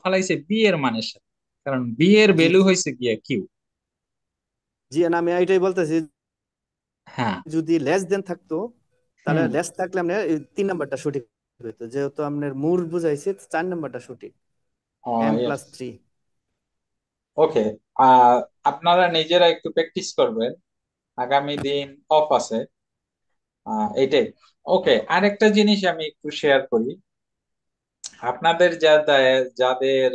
ফেলাইছে বি এর মানের সাথে, কারণ বি এর জি ভ্যালু হয়েছে গিয়া কিউ। জি, না আমি এইটাই বলতেছি, হ্যাঁ। যদি লেস দেন থাকতো তাহলে হুম। লেস থাকলে আমরা 3 নাম্বারটা সঠিক হতো, যেহেতু আপনার মূল বুঝাইছে 4 নাম্বারটা সঠিক, M+3। ওকে, আপনারা নিজেরা একটু প্র্যাকটিস করবেন, আগামী দিন অফ আছে, এটাই। ওকে, আরেকটা জিনিস আমি একটু শেয়ার করি আপনাদের, যাদের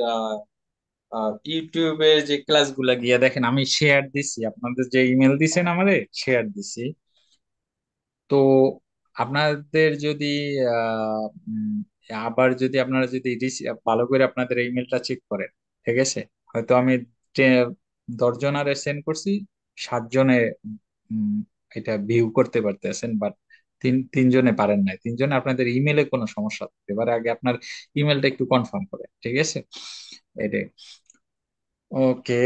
ইউটিউবে যে ক্লাসগুলা গিয়া দেখেন, আমি শেয়ার দিছি, আপনাদের যে ইমেল দিছেন আমারে শেয়ার দিছি। তো আপনাদের যদি আহ, উম, আবার যদি আপনারা যদি ভালো করে আপনাদের ইমেলটা চেক করেন, ঠিক আছে, হয়তো আমি 10 জনারে সেন্ড করছি, 7 জনে উম, এটা ভিউ করতে পারতেছেন, বাট তিনজনে পারেন নাই, তিনজনে আপনাদের ইমেলে কোনো সমস্যা থাকতে পারে, আগে আপনার ইমেলটা একটু কনফার্ম করে, ঠিক আছে, এটাই। ওকে,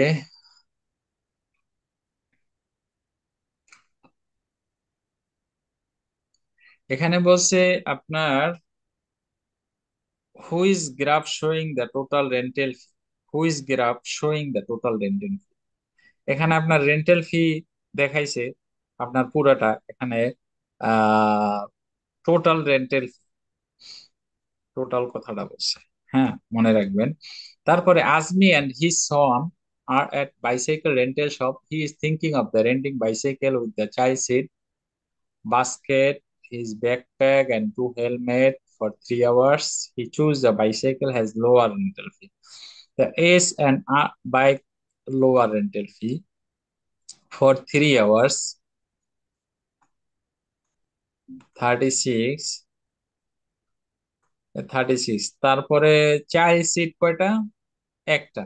এখানে বলছে আপনার who is graph showing the total rental fee, who is graph showing the total rental fee। এখানে আপনার রেন্টাল ফি দেখাইছে আপনার পুরাটা, এখানে টোটাল রেন্টাল, টোটাল কথাটা বলছে, হ্যাঁ মনে রাখবেন। তারপরে Azmi and his son are at bicycle rental shop, he is thinking of the renting bicycle with the child seat, basket, his backpack, and two helmet for 3 hours. He choose the bicycle has lower rental fee. The S and R bike lower rental fee for 3 hours, 36, 36। তারপরে child seat কয়টা, একটা,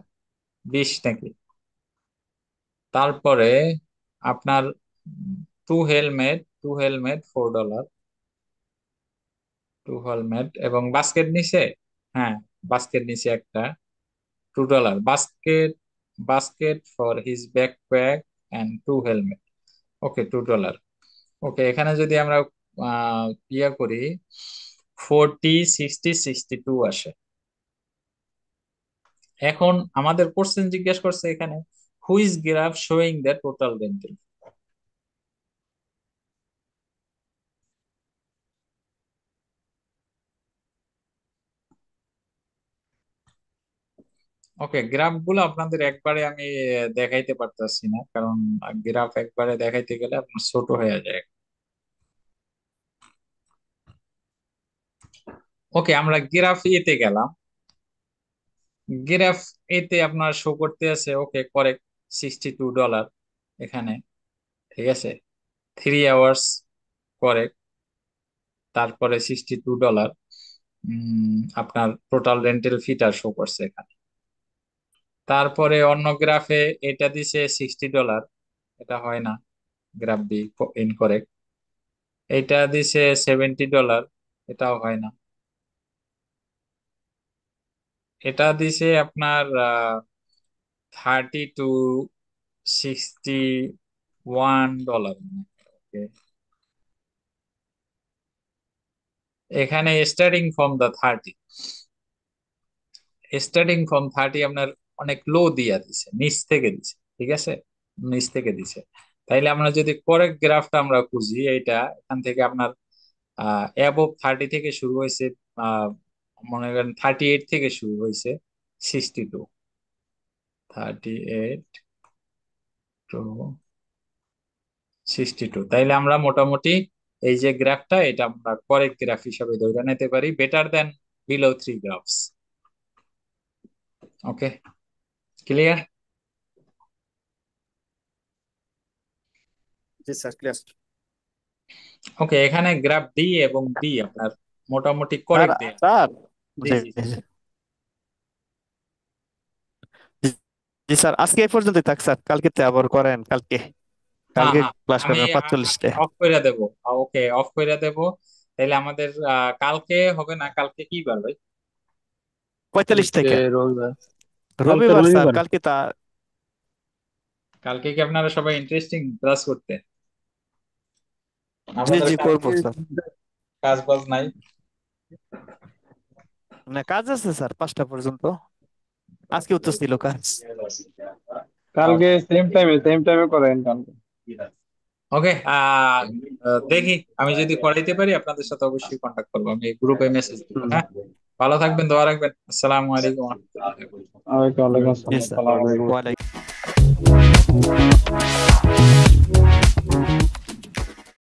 20 নাকি। তারপরে আপনার two helmet $4, two helmet এবং basket নিচে, হ্যাঁ basket নিচে একটা, $2 basket, basket for his backpack and two helmet, ওকে $2। ওকে, এখানে যদি আমরা ইয়া করি 40, 60, 62 আসে। এখন আমাদের কোশ্চেন জিজ্ঞেস করছে এখানে which graph showing the total rental. Okay, graph গুলো আপনাদের একবারে আমি দেখাইতে পারতেছি না, কারণ গ্রাফ একবারে দেখাইতে গেলে আপনার ছোট হয়ে যায়। ওকে, আমরা গ্রাফ এতে গেলাম, গ্রাফ এতে আপনার শো করতে আছে, ওকে করেক্ট, $62 এখানে, ঠিক আছে, 3 আওয়ার্স করেক্ট, তারপরে $62 আপনার টোটাল রেন্টাল ফিটা শো করছে এখানে। তারপরে অন্য গ্রাফে এটা দিছে $60, এটা হয় না, গ্রাফ বি ইনকরেক্ট। এটা দিছে $70, এটাও হয় না। এটা দিছে আপনার 32, $61। এখানে স্টার্টিং ফ্রম 30 আপনার অনেক লো দিয়া দিছে, নিচ থেকে দিছে, ঠিক আছে, নিচ থেকে দিছে। তাইলে আমরা যদি করেক্ট গ্রাফটা আমরা খুঁজি, এইটা এখান থেকে আপনার অ্যাবভ 30 থেকে শুরু হয়েছে, আহ মনে করেন 38 থেকে শুরু হয়েছে 62, 38 টু 62। তাইলে আমরা মোটামুটি এই যে গ্রাফটা, এটা আমরা করেক্ট গ্রাফ হিসাবে ধরে নিতে পারি, বেটার দেন বিলো 3 গ্রাফস। ওকে, ক্লিয়ার? জি স্যার, ক্লিয়ার। ওকে, এখানে গ্রাফ ডি এবং ডি আপনার মোটামুটি স্যার করেক্ট দেয়া। স্যার জি জি জি জি জি, জি স্যার, আজকে এই পর্যন্তই থাক স্যার, কালকে আবার করেন, কালকে হ্যাঁ কালকে হ্যাঁ, ক্লাস আমি করবেন 45-টা। অফ করে দেব। ওকে, অফ করে দেব। তাহলে আমাদের কালকে হবে না, কালকে কি বার ভাই? 45 কালকে থেকে রবিবার। কালকে রবিবার স্যার, রবিবার। কালকে কালকে কি আপনারা সবাই ইন্টারেস্টিং ক্লাস করতে? জি আমাদের জি করবো কালকে স্যার। কাজ বাজ নাই। না, কাজ আছে স্যার 5টা পর্যন্ত, আজকেও তো ছিল কাজ। কালকে সেম টাইমে করেন কালকে। ওকে, দেখি আমি যদি করাইতে পারি আপনাদের সাথে অবশ্যই কন্ট্যাক্ট করবো, আমি গ্রুপে মেসেজ দিব। হ্যাঁ, ভালো থাকবেন, দোয়া রাখবেন। আসসালামু আলাইকুম ওয়া রাহমাতুল্লাহি ওয়া বারাকাতুহু। ওয়ালাইকুম জি আসসালাম। স্যার, আসসালামু আলাইকুম। ওয়ালাইকুম।